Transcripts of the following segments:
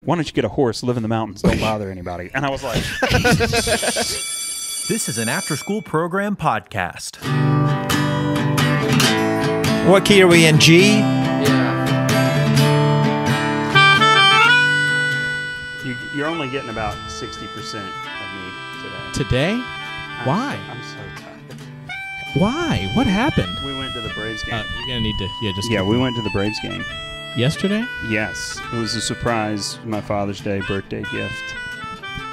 why don't you get a horse, live in the mountains, don't bother anybody. And I was like... This is an after-school program podcast. What key are we in, G? Yeah. You're only getting about 60% of me today. Today? Why? I'm so tired. Why? What happened? We went to the Braves game. You're going to need to... Yeah, we went to the Braves game. Yesterday? Yes. It was a surprise, my Father's Day birthday gift.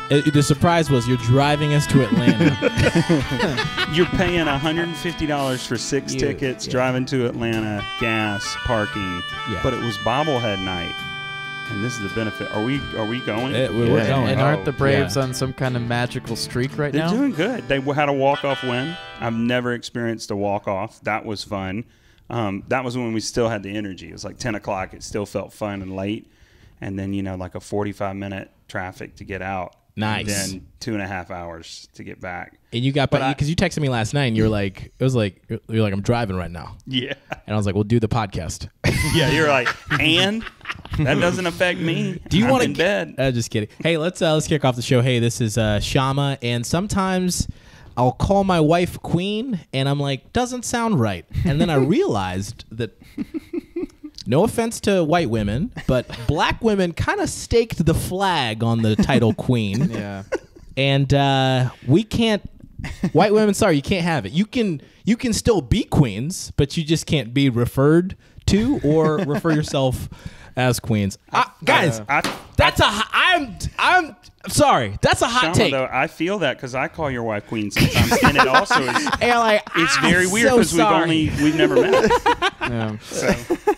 The surprise was you're driving us to Atlanta. You're paying $150 for 6 tickets, driving to Atlanta, gas, parking. Yeah. But it was bobblehead night, and this is the benefit. Are we going? We're going. And aren't the Braves on some kind of magical streak right now? They're doing good. They had a walk-off win. I've never experienced a walk-off. That was fun. That was when we still had the energy. It was like 10 o'clock. It still felt fun and late. And then, like a 45-minute traffic to get out. Nice. And then 2.5 hours to get back. And you got, because you texted me last night, and you're like, you're like, I'm driving right now. Yeah. And I was like, we'll do the podcast. Yeah, you're like, and that doesn't affect me. Do you want to in bed? Just kidding. Hey, let's kick off the show. Hey, this is Sho-mama, and sometimes I'll call my wife Queen, and I'm like, doesn't sound right. And then I realized that. No offense to white women, but black women kind of staked the flag on the title Queen. Yeah. And we can't. White women, sorry, you can't have it. You can still be queens, but you just can't be referred to or refer yourself as queens. Guys, that's I'm sorry. That's a hot Shama, take. though, I feel that because I call your wife Queen sometimes, and it also is. It's very weird so because we've never met. Yeah. So.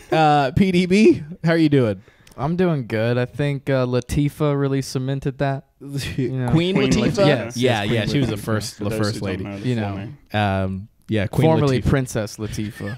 PDB, how are you doing? I'm doing good. I think Latifa really cemented that. Queen Yes. Latifah? Yeah, Queen she was the Latifah. first lady. Queen Queen formerly Latifah. Princess Latifah.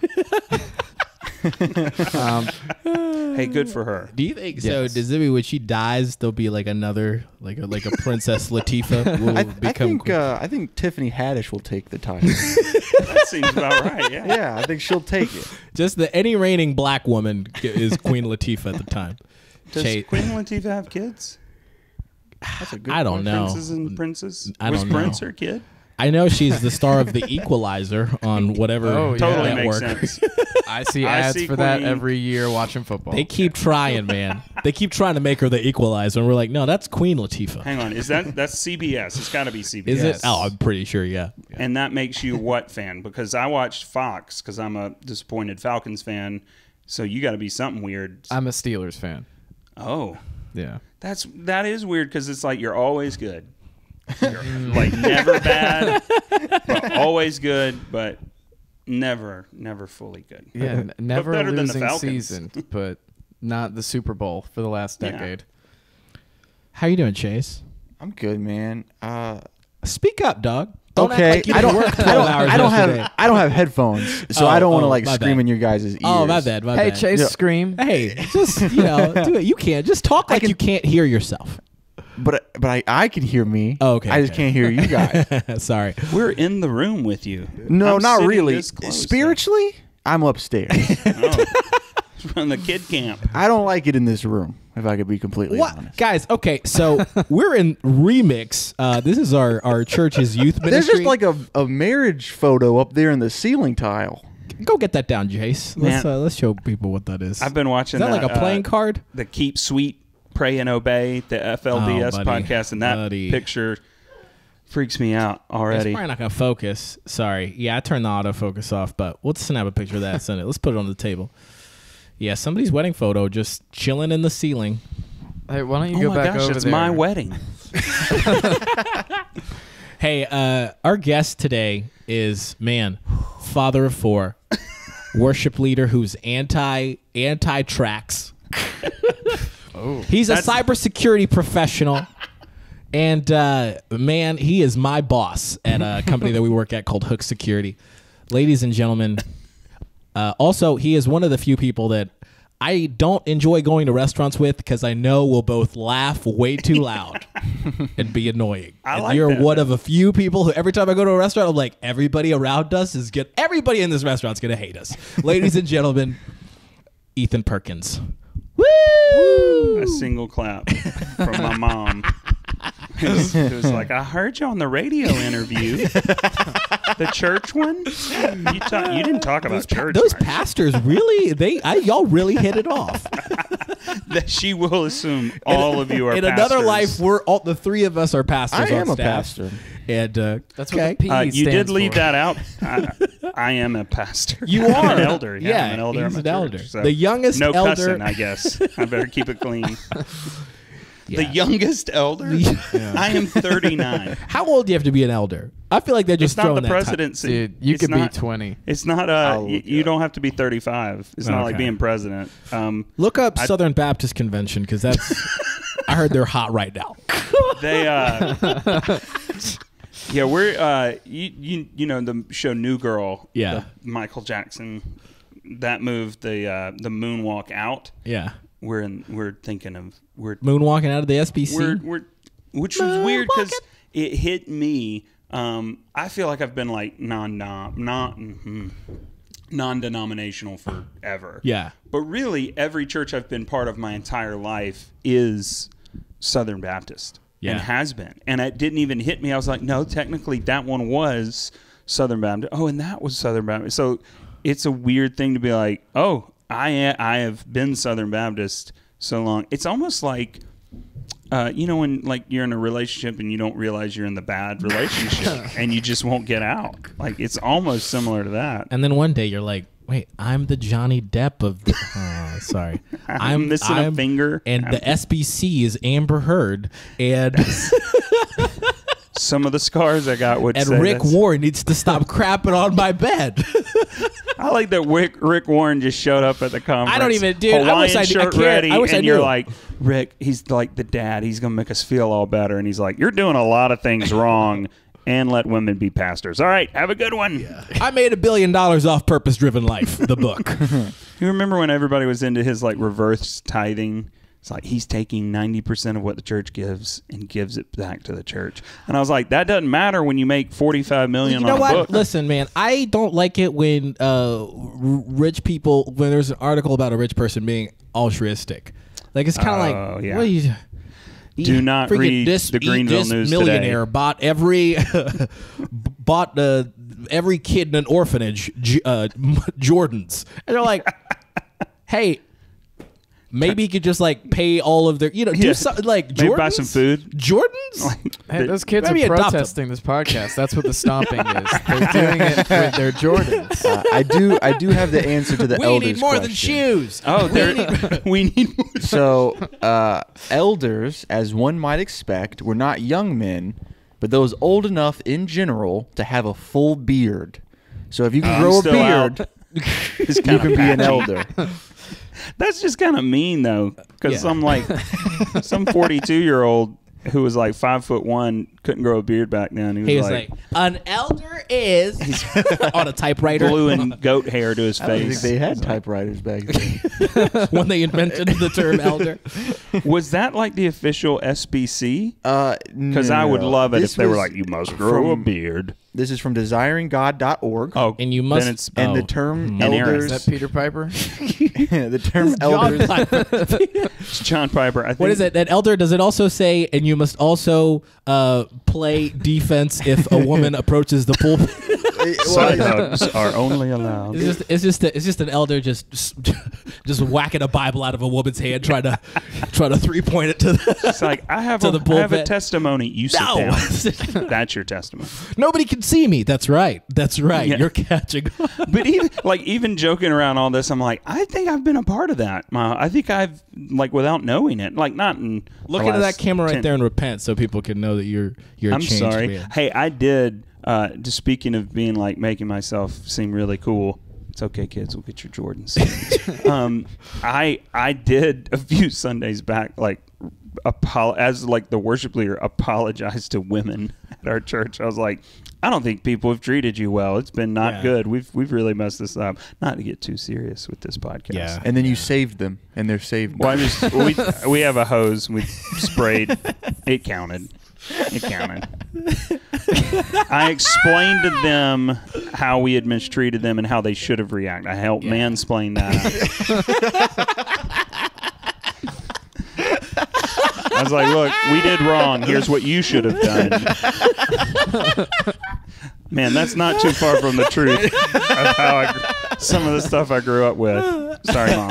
Hey, good for her. Do you think so? Does it mean when she dies, there'll be like another, like a Princess Latifah will become queen? I think Tiffany Haddish will take the title. That seems about right. Yeah. Yeah, I think she'll take it. Just any reigning black woman is Queen Latifah at the time. Does Queen Latifah have kids? That's a good I don't know. Princes and princes. I don't Was Prince her kid? I know she's the star of The Equalizer on whatever Totally network. makes sense. I see ads for that every year watching football. They keep trying, man. They keep trying to make her The Equalizer, and we're like, no, that's Queen Latifah. Hang on, that's CBS? It's got to be CBS. Is it? Oh, I'm pretty sure. Yeah. And that makes you what fan? Because I watched Fox because I'm a disappointed Falcons fan. So you got to be something weird. I'm a Steelers fan. Oh, yeah. That is weird because it's like you're always good. You're like never bad, but always good, but never fully good. Yeah, never better a than the losing Falcons. season, but not the Super Bowl for the last decade. How you doing, Chase? I'm good, man. Speak up, dog. Don't Okay, act like you didn't work 12 hours yesterday. I don't have headphones, so I don't want to like my scream bad. in your guys' ears. Oh, my bad. My Hey, bad. Chase, Yeah. scream. Hey, just do it. You can't just talk like you can't hear yourself. But I can hear me. Oh, okay. I just can't hear you guys. Sorry. We're in the room with you. No, I'm not sitting really. this close. Spiritually, I'm upstairs. Oh. From the kid camp. I don't like it in this room, if I could be completely honest. Guys, okay, so we're in Remix. This is our church's youth ministry. There's just like a marriage photo up there in the ceiling tile. Go get that down, Jace. Let's show people what that is. I've been watching Is that like a playing card? The Keep Sweet, Pray and Obey, the FLDS podcast, and that picture freaks me out already. It's probably not going to focus. Sorry. Yeah, I turned the autofocus off, but we'll snap a picture of that. Send it. Let's put it on the table. Yeah, somebody's wedding photo just chilling in the ceiling. Hey, why don't you go back over there? It's my wedding. Hey, our guest today is, father of four, worship leader who's anti-tracks. Oh, He's a cybersecurity professional. And, he is my boss at a company that we work at called Hook Security. Ladies and gentlemen, also, he is one of the few people that I don't enjoy going to restaurants with because I know we'll both laugh way too loud and be annoying. You're one of a few people who every time I go to a restaurant, I'm like, everybody around us is good. Everybody in this restaurant's going to hate us. Ladies and gentlemen, Ethan Perkins. Woo! A single clap from my mom. It was like, I heard you on the radio interview. The church one? You didn't talk about church. Those Mark. pastors really, y'all really hit it off. That she will assume all of you are In pastors. another life, the three of us are pastors. I am on a staff. pastor. And That's what the P you did stands leave for. that out. I am a pastor. You I'm are an elder. Yeah, I'm an elder. he's at an my elder. church, so The youngest no elder. cussing, I guess. I better keep it clean. The Yeah. youngest elder? I am 39. How old do you have to be an elder? I feel like they're just It's not throwing the that time. presidency. Dude, you It's could be not- 20. It's not. You don't have to be 35. It's not like Okay. being president. Look up Southern Baptist Convention because that's. I heard they're hot right now. They. Yeah, we're. You know the show New Girl. Yeah. the Michael Jackson. That moved the moonwalk out. Yeah. We're thinking of Moonwalking out of the SBC. which was weird because it hit me. I feel like I've been like non-denominational forever. Yeah. But really, every church I've been part of my entire life is Southern Baptist. Yeah. And has been. And it didn't even hit me. I was like, no, technically that one was Southern Baptist. Oh, and that was Southern Baptist. So it's a weird thing to be like, oh, I have been Southern Baptist so long. It's almost like, when like you're in a relationship and you don't realize you're in the bad relationship and you just won't get out. Like it's almost similar to that. And then one day you're like, wait, I'm the Johnny Depp of the. Oh, sorry. I'm missing a finger. And the SBC is Amber Heard. And Some of the scars I got would and say Rick that's- Warren needs to stop crapping on my bed. I like that Rick Warren just showed up at the conference. I don't even, dude. Hawaiian I wish I shirt can't- ready, I wish I and you're knew. like, Rick, he's like the dad. He's gonna make us feel all better. And he's like, you're doing a lot of things wrong, and let women be pastors. All right, have a good one. I made $1 billion off Purpose Driven Life, the book. You remember when everybody was into his like reverse tithing? It's like he's taking 90% of what the church gives and gives it back to the church. And I was like, that doesn't matter when you make $45 million You know on a what? book. Listen, man, I don't like it when rich people, when there's an article about a rich person being altruistic. Like, it's kind of like, yeah. what are you, Do not freaking read the Greenville News today. millionaire bought every every kid in an orphanage Jordans, and they're like, hey, maybe you could just like pay all of their, do something like Jordans. Maybe buy some food. Jordans. Hey, those kids Maybe are adopt 'em. protesting this podcast. That's what the stomping is. They're doing it with their Jordans. I do have the answer to the We elders need more than question. shoes. Oh, we need more. So, elders, as one might expect, were not young men, but those old enough in general to have a full beard. So if you can grow a still beard, out. you can be an elder. That's just kind of mean, though, because Yeah. some 42-year-old who was like 5'1" couldn't grow a beard back then. He was like, an elder is on a typewriter gluing goat hair to his I don't think face. they had typewriters back then. when they invented the term elder. Was that like the official SBC? Because No, I would love it this if they were was like, you must grow a from- beard. This is from desiringgod.org. Oh, And you must- Then it's, And the Oh. term And Aaron. elders, Is that Peter Piper? the term John elders, Piper. it's John Piper. I think. What is it? That elder, does it also say, and you must also play defense if a woman approaches the pulpit? Side hugs are only allowed. It's just an elder just whacking a Bible out of a woman's hand, trying to 3-point it to the. It's like I have To a the I have a pulpit. testimony. You sit No. down. That's your testimony. Nobody can see me. That's right. Yeah. You're catching. But even joking around all this, I'm like, I think I've been a part of that. I think I've without knowing it, not in. Look the into that last camera right 10 there and repent, so people can know that you're a I'm changed sorry. man. Hey, I did. Just speaking of being making myself seem really cool. It's okay, kids. We'll get your Jordans. I did a few Sundays back, as the worship leader, apologize to women at our church. I was like, I don't think people have treated you well. It's been not good. We've really messed this up. Not to get too serious with this podcast. Yeah. and then you saved them, and they're saved. Well, we have a hose. We sprayed. It counted. It counted. I explained to them how we had mistreated them and how they should have reacted. I helped mansplain that. I was like, look, we did wrong. Here's what you should have done. Man, that's not too far from the truth of how some of the stuff I grew up with. Sorry, Mom.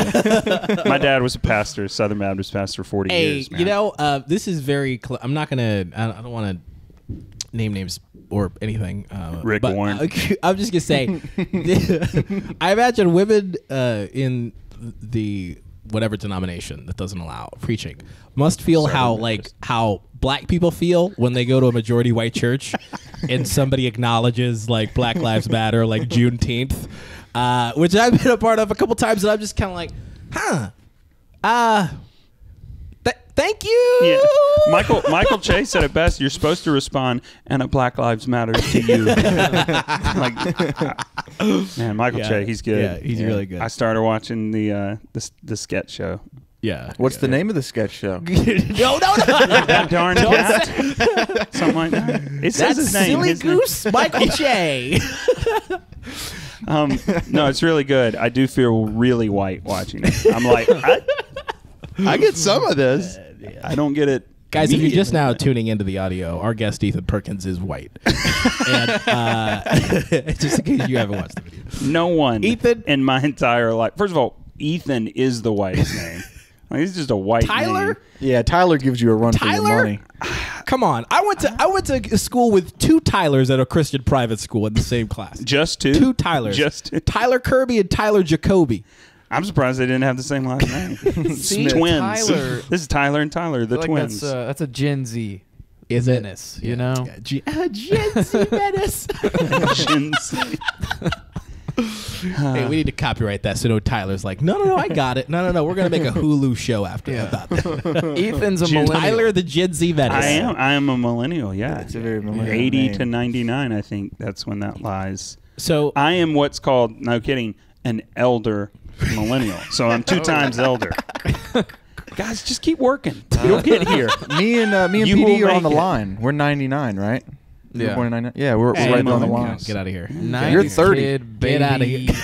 My dad was a pastor, Southern Baptist pastor, 40 years, man. You know, this is very I'm not going to, I don't want to name names or anything. Rick but Warren. I'm just going to say, I imagine women in the whatever denomination that doesn't allow preaching must feel how black people feel when they go to a majority white church and somebody acknowledges like Black Lives Matter, like Juneteenth, which I've been a part of a couple times, and I'm just kind of like, thank you. Yeah. Michael Chase said it best. You're supposed to respond, and a Black Lives Matter to you. Man, Michael Chase, he's good. Yeah, he's really good. I started watching the sketch show. Yeah. What's the name of the sketch show? No. That darn cat. Something like that. It says his name. Silly His Goose, Michael J. No, it's really good. I do feel really white watching it. I'm like, I get some of this. I don't get it. Guys, if you're just now tuning into the audio, our guest Ethan Perkins is white. And just in case you haven't watched the video. No one Ethan? in my entire life. First of all, Ethan is the whitest name. Like, he's just a white Tyler? name. Yeah, Tyler gives you a run for your Tyler? money. Come on. I went to school with two Tylers at a Christian private school in the same class. Just two? Two Tylers. Just two? Tyler Kirby and Tyler Jacoby. I'm surprised they didn't have the same last name. See, Twins. Tyler. This is Tyler and Tyler, the I feel like twins. that's a Gen Z Is it? menace, you know? Gen Z menace. Gen Z. Hey, we need to copyright that so no Tyler's like, no, I got it. No, we're going to make a Hulu show after about that. Ethan's a millennial. Tyler the Gen Z menace. I am a millennial, yeah. It's a very millennial 80 name. to 99, I think that's when that lies. So I am what's called, no kidding, an elder millennial. So I'm 2 times elder. Guys, just keep working. You'll get here. Me and You PD will are on the make it. line. We're 99, right? Yeah. You're born in 99? Yeah, we're Hey, right on the millennial. line. get out of here. You're 30. Kid, Get outta baby. here.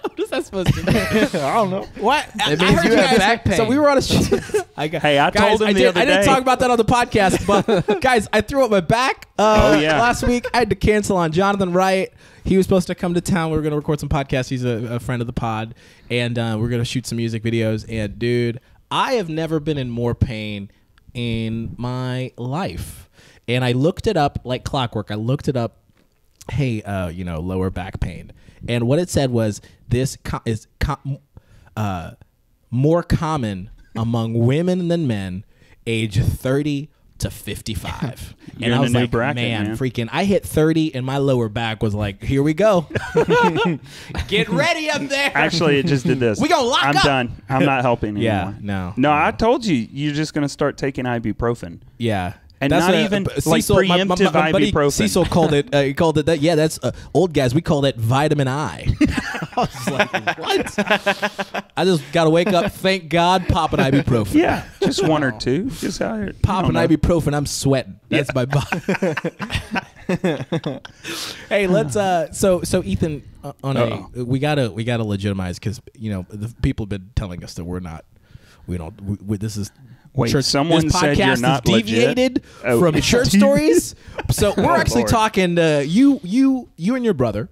What is that supposed to mean? I don't know. What? It means you have back pain. So we were on a Hey, I told him I the other I didn't day. talk about that on the podcast, but guys, I threw up my back last week. I had to cancel on Jonathan Wright. He was supposed to come to town. We were going to record some podcasts. He's a friend of the pod, and we're going to shoot some music videos. And dude, I have never been in more pain in my life. And I looked it up like clockwork. I looked it up. Hey, lower back pain. And what it said was this is more common among women than men, age 30 to 55. You're And I in was a new like, bracket, man, man. freaking, I hit 30 and my lower back was like, here we go. Get ready up there. Actually, it just did this. We gonna lock I'm up. done. I'm not helping Yeah, anymore. no. I told you, you're just going to start taking ibuprofen. Yeah. And not even, like, preemptive my buddy ibuprofen. Cecil called it. He called it that. Yeah, that's old guys. We call that vitamin I. I was like, what? I just got to wake up. Thank God, pop an ibuprofen. Yeah, just 1 or 2. Just how it, Pop an ibuprofen. I'm sweating. That's my body. Hey, let's. So Ethan, we gotta legitimize because the people have been telling us that we're not. We don't. This is. Wait, church, someone this said podcast you're not is legit? deviated Oh. from church stories. So we're actually Lord. talking to you and your brother,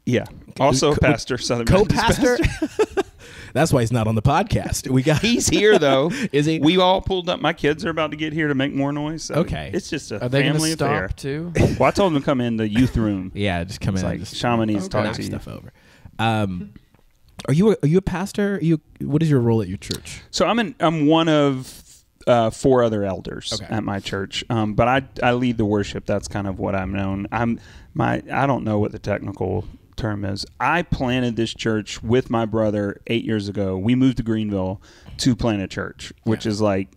Yeah. Also a pastor, Southern Baptist co-pastor. That's why he's not on the podcast. We got. He's here, though. Is he? We all pulled up. My kids are about to get here to make more noise. So Okay. It's just a Are they going to family affair. stop too? Well, I told them to come in the youth room. Yeah, just come It's in. like, and just Shaman needs to talk knock to you. stuff over. Are you a pastor? What is your role at your church? So I'm one of 4 other elders Okay. at my church, but I lead the worship. That's kind of what I'm known. I don't know what the technical term is. I planted this church with my brother 8 years ago. We moved to Greenville to plant a church, which is like,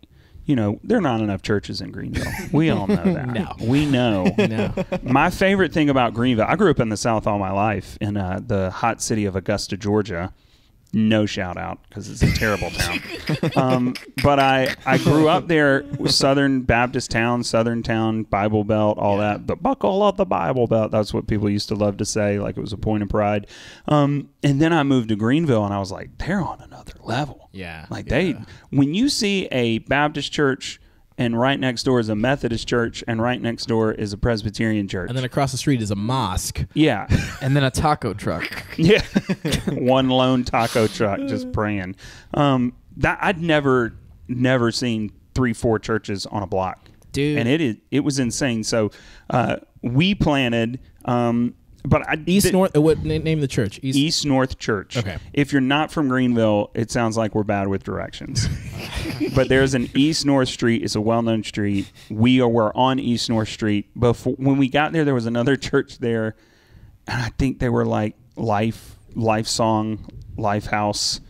there are not enough churches in Greenville. We all know that. No. We know. No. My favorite thing about Greenville, I grew up in the South all my life in the hot city of Augusta, Georgia. No shout out because it's a terrible town. But I grew up there, Southern Baptist town, Southern town, Bible Belt, all that. The buckle of the Bible Belt. That's what people used to love to say, like it was a point of pride. And then I moved to Greenville, and I was like, they're on another level. Yeah. Like when you see a Baptist church and right next door is a Methodist church, and right next door is a Presbyterian church. And then across the street is a mosque. Yeah. And then a taco truck. Yeah. One lone taco truck just praying. That I'd never seen 3-4 churches on a block. Dude. And it was insane. So we planted but North. What name the church? East North Church. Okay. If you're not from Greenville, it sounds like we're bad with directions. But there's an East North Street. It's a well-known street. We were on East North Street. When we got there was another church there, and I think they were like Life Song, Life House.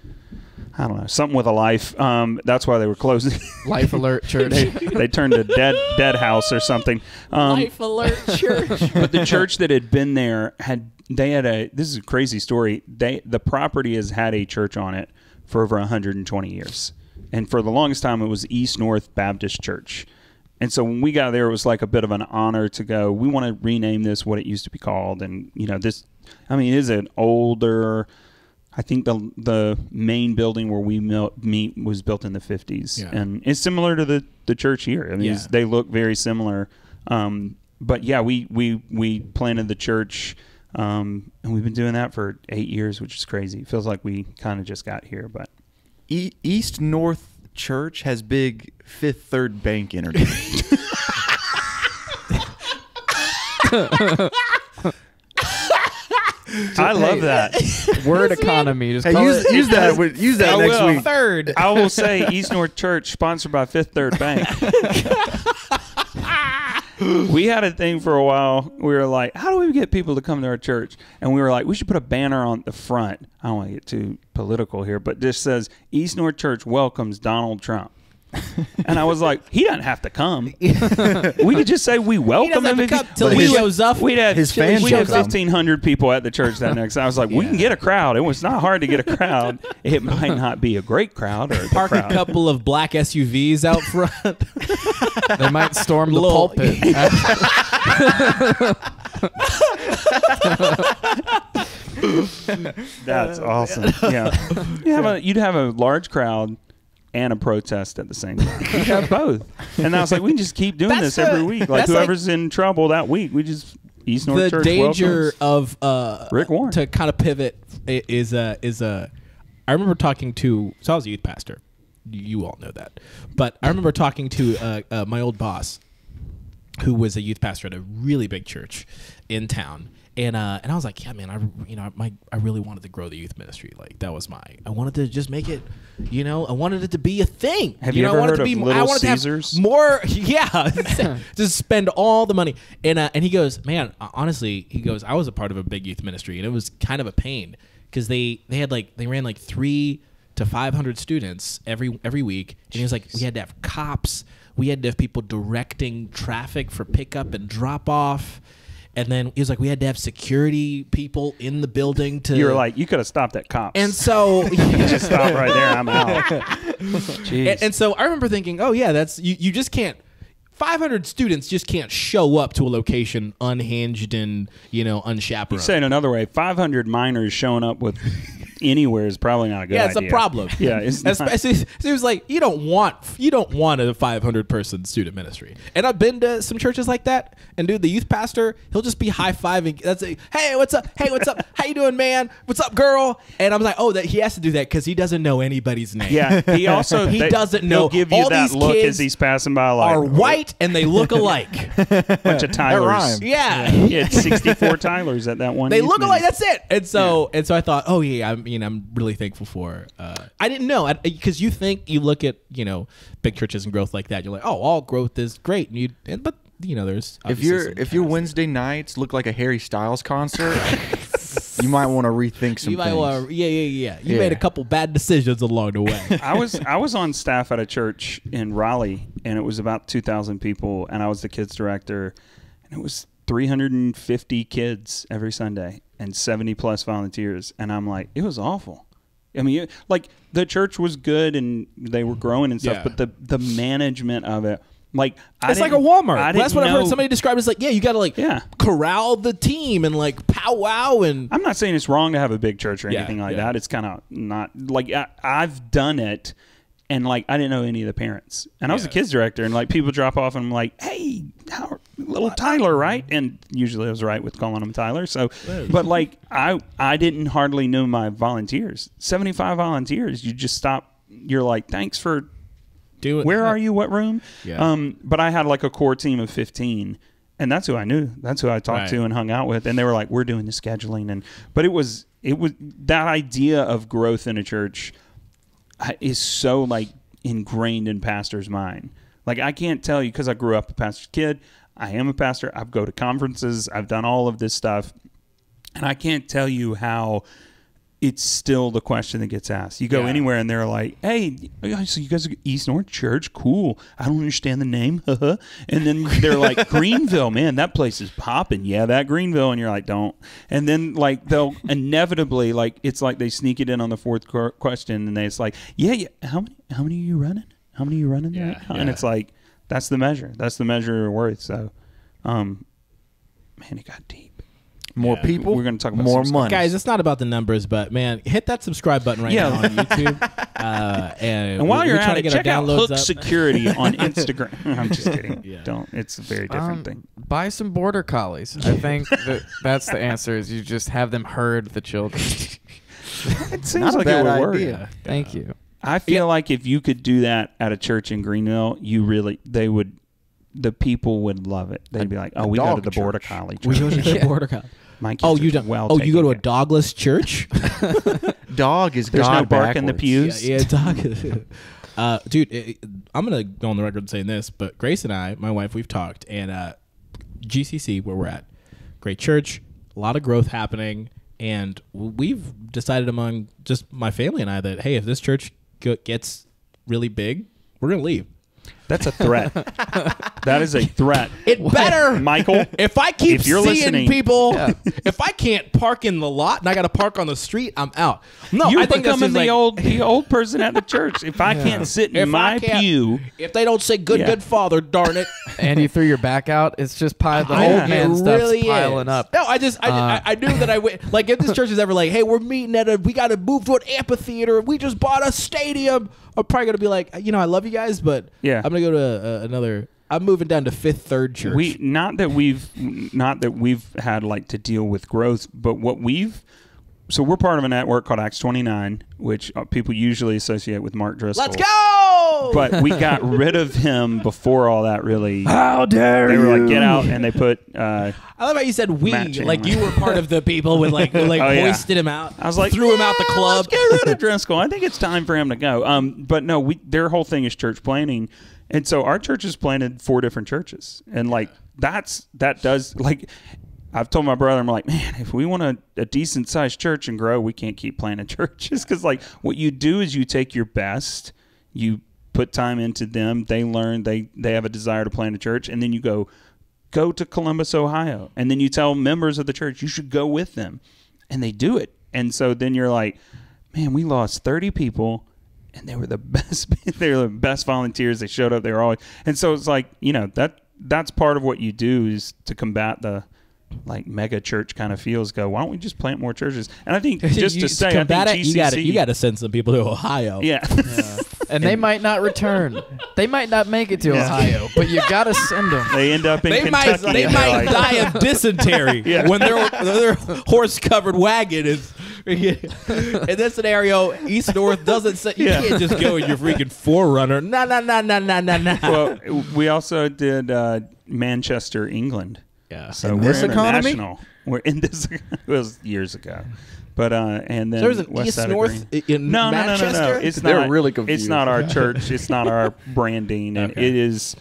I don't know, something with a life. That's why they were closing. Life Alert Church. they turned to Dead House or something. Life Alert Church. But the church that had been there this is a crazy story. The property has had a church on it for over 120 years. And for the longest time, it was East North Baptist Church. And so when we got there, it was like a bit of an honor to go, we want to rename this what it used to be called. And, it is an older, I think the main building where we meet was built in the 50s. Yeah. And it's similar to the church here. I mean, they look very similar. But yeah, we planted the church, and we've been doing that for 8 years, which is crazy. It feels like we kind of just got here, but East North Church has big Fifth Third Bank energy. I love that. Word economy. Just Hey, call use that next week. Third. I will say East North Church, sponsored by Fifth Third Bank. We had a thing for a while. We were like, how do we get people to come to our church? And we were like, we should put a banner on the front. I don't want to get too political here, but this says, East North Church welcomes Donald Trump. And I was like, he doesn't have to come. We could just say we welcome him. Till he shows up. We'd have his fans we had shows up. 1,500 people at the church that next. I was like, we can get a crowd. It was not hard to get a crowd. It might not be a great crowd or Park a couple of black SUVs out front. They might storm the Little- pulpit. That's awesome. Yeah, you'd have a large crowd and a protest at the same time. You'd have both. And I was like, we can just keep doing That's this every the- week. Like that's whoever's in trouble that week, we just East North The Church danger welcomes. of Rick Warren. to kind of pivot is I remember talking to, so I was a youth pastor. You all know that, but I remember talking to my old boss, who was a youth pastor at a really big church in town. And I was like, yeah, man, I really wanted to grow the youth ministry. Like that was I wanted to just make it, I wanted it to be a thing. Have you ever I wanted heard to of be, Little I wanted Caesars? To have more, just spend all the money. And he goes, man, honestly, he goes, I was a part of a big youth ministry, and it was kind of a pain because they ran like 300 to 500 students every week, and he was like, we had to have cops, we had to have people directing traffic for pickup and drop off. And then he was like, we had to have security people in the building to. You were like, you could have stopped at cops. And so just stop right there. I'm out. Jeez. and so I remember thinking, oh yeah, that's you just can't. 500 students just can't show up to a location unhinged and unchaperoned. You say it another way, 500 minors showing up with anywhere is probably not a good idea. Yeah, it's a problem. Yeah, it's not. Especially, it was like you don't want a 500 person student ministry. And I've been to some churches like that, and dude, the youth pastor, he'll just be high fiving. That's a, hey, what's up? Hey, what's up? How you doing, man? What's up, girl? And I'm like, oh, that he has to do that because he doesn't know anybody's name. Yeah, he also doesn't know. He'll give you all that these look kids as he's passing by, like are white and they look alike. bunch of Tylers. rhyme. Yeah. He had 64 Tylers at that one. They youth look alike. ministry. That's it. And so I thought, oh yeah, I'm really thankful for. I didn't know because you look at big churches and growth like that. You're like, oh, all growth is great, but there's If your Wednesday nights look like a Harry Styles concert, you might want to rethink some you might things. want You Yeah. made a couple bad decisions along the way. I was on staff at a church in Raleigh, and it was about 2,000 people, and I was the kids director, and it was 350 kids every Sunday and 70 plus volunteers, and I'm like, it was awful. I mean, like the church was good and they were growing and stuff, Yeah. but the management of it, like It's like a Walmart. I That's what I've know- heard somebody describe it as. Like, yeah, you got to Yeah. corral the team and like powwow and. I'm not saying it's wrong to have a big church or Yeah, anything like yeah. that. It's kind of not like I've done it, And like I didn't know any of the parents, and I was a kids director, and like people drop off, and I'm like, "Hey, little Tyler, right?" And usually I was right with calling him Tyler. So, but like I didn't hardly know my volunteers. 75 volunteers. You just stop. You're like, "Thanks for Do it. where are you? What room?" Yeah. But I had like a core team of 15, and that's who I knew. That's who I talked to and hung out with, and they were like, "We're doing the scheduling," but it was that idea of growth in a church is so like ingrained in pastor's mind. Like I can't tell you, because I grew up a pastor's kid. I am a pastor. I go to conferences. I've done all of this stuff, and I can't tell you how it's still the question that gets asked. You go anywhere and they're like, "Hey, so you guys are East North Church? Cool. I don't understand the name." And then they're like, "Greenville, man, that place is popping." "Yeah, that Greenville." And you're like, "Don't." And then like they'll inevitably, like it's like they sneak it in on the fourth question, and it's like, "Yeah. How many are you running? How many are you running there?" And it's like, that's the measure. That's the measure of worth. So, man, it got deep. More people. We're going to talk about more some money. Guys, it's not about the numbers, but man, hit that subscribe button right now on YouTube. And while you're at it, check out Hook up. Security on Instagram. I'm just kidding. Don't. It's a very different thing. Buy some border collies. I think that's the answer. Is you just have them herd the children. It seems Not a like bad it would work. idea. Thank you. I feel like if you could do that at a church in Greenville, the people would love it. They'd be like, "Oh, we go to the border collie church." We go to the border collie. My kids Oh, are you don't. well Oh, you go to a taken care dogless church? Dog is There's God no bark in the backwards. pews. Yeah, dog. Dude, I'm gonna go on the record saying this, but Grace and I, my wife, we've talked, and GCC, where we're at, great church, a lot of growth happening, and we've decided among just my family and I that, hey, if this church gets really big, we're gonna leave. That's a threat. That is a threat. It better, Michael. If I keep if you're seeing listening, people, if I can't park in the lot and I got to park on the street, I'm out. No, you're I think that's becoming just the old person at the church. If I can't sit in my pew, if they don't say good father, darn it. And you threw your back out. It's just the Yeah. old man It stuff's really piling is. up. No, I knew that I went. Like, if this church is ever like, hey, we're meeting we got to move to an amphitheater. We just bought a stadium. I'm probably gonna be like, I love you guys, but I'm gonna go to another. I'm moving down to Fifth Third Church. Not that we've had like to deal with growth, but so we're part of a network called Acts 29, which people usually associate with Mark Driscoll. Let's go! But we got rid of him before all that really. How dare They you? were like, "Get out," and they put. I love how you said we, Matt like Chandler. you were part of the people with like yeah. hoisted him out. I was like, threw him out the club. Let's get rid of Driscoll. I think it's time for him to go. But no, their whole thing is church planting, and so our church has planted 4 different churches, and like that does like. I've told my brother, I'm like, man, if we want a decent sized church and grow, we can't keep planting churches, because like what you do is you take your best, you put time into them, they learn, they have a desire to plant a church, and then you go to Columbus, Ohio, and then you tell members of the church you should go with them, and they do it. And so then you're like, man, we lost 30 people, and they were the best. They were the best volunteers. They showed up. They were always, and so it's like, that's part of what you do is to combat the like mega church kind of feels. Go, why don't we just plant more churches? And I think just to say, I think GCC, you got to send some people to Ohio. yeah. And they might not return. They might not make it to Ohio, but you got to send them. They end up in Kentucky. They and might they're like, die of dysentery when their horse-covered wagon is. In this scenario, East North doesn't say you can't just go in your freaking Forerunner. No. Well, we also did Manchester, England. Yeah. So In we're this economy? international. We're in this. It was years ago, but and then So there's an West East Side of North Green. in No. Manchester? It's They're not. really It's confused. not our church. It's not our branding, and it is.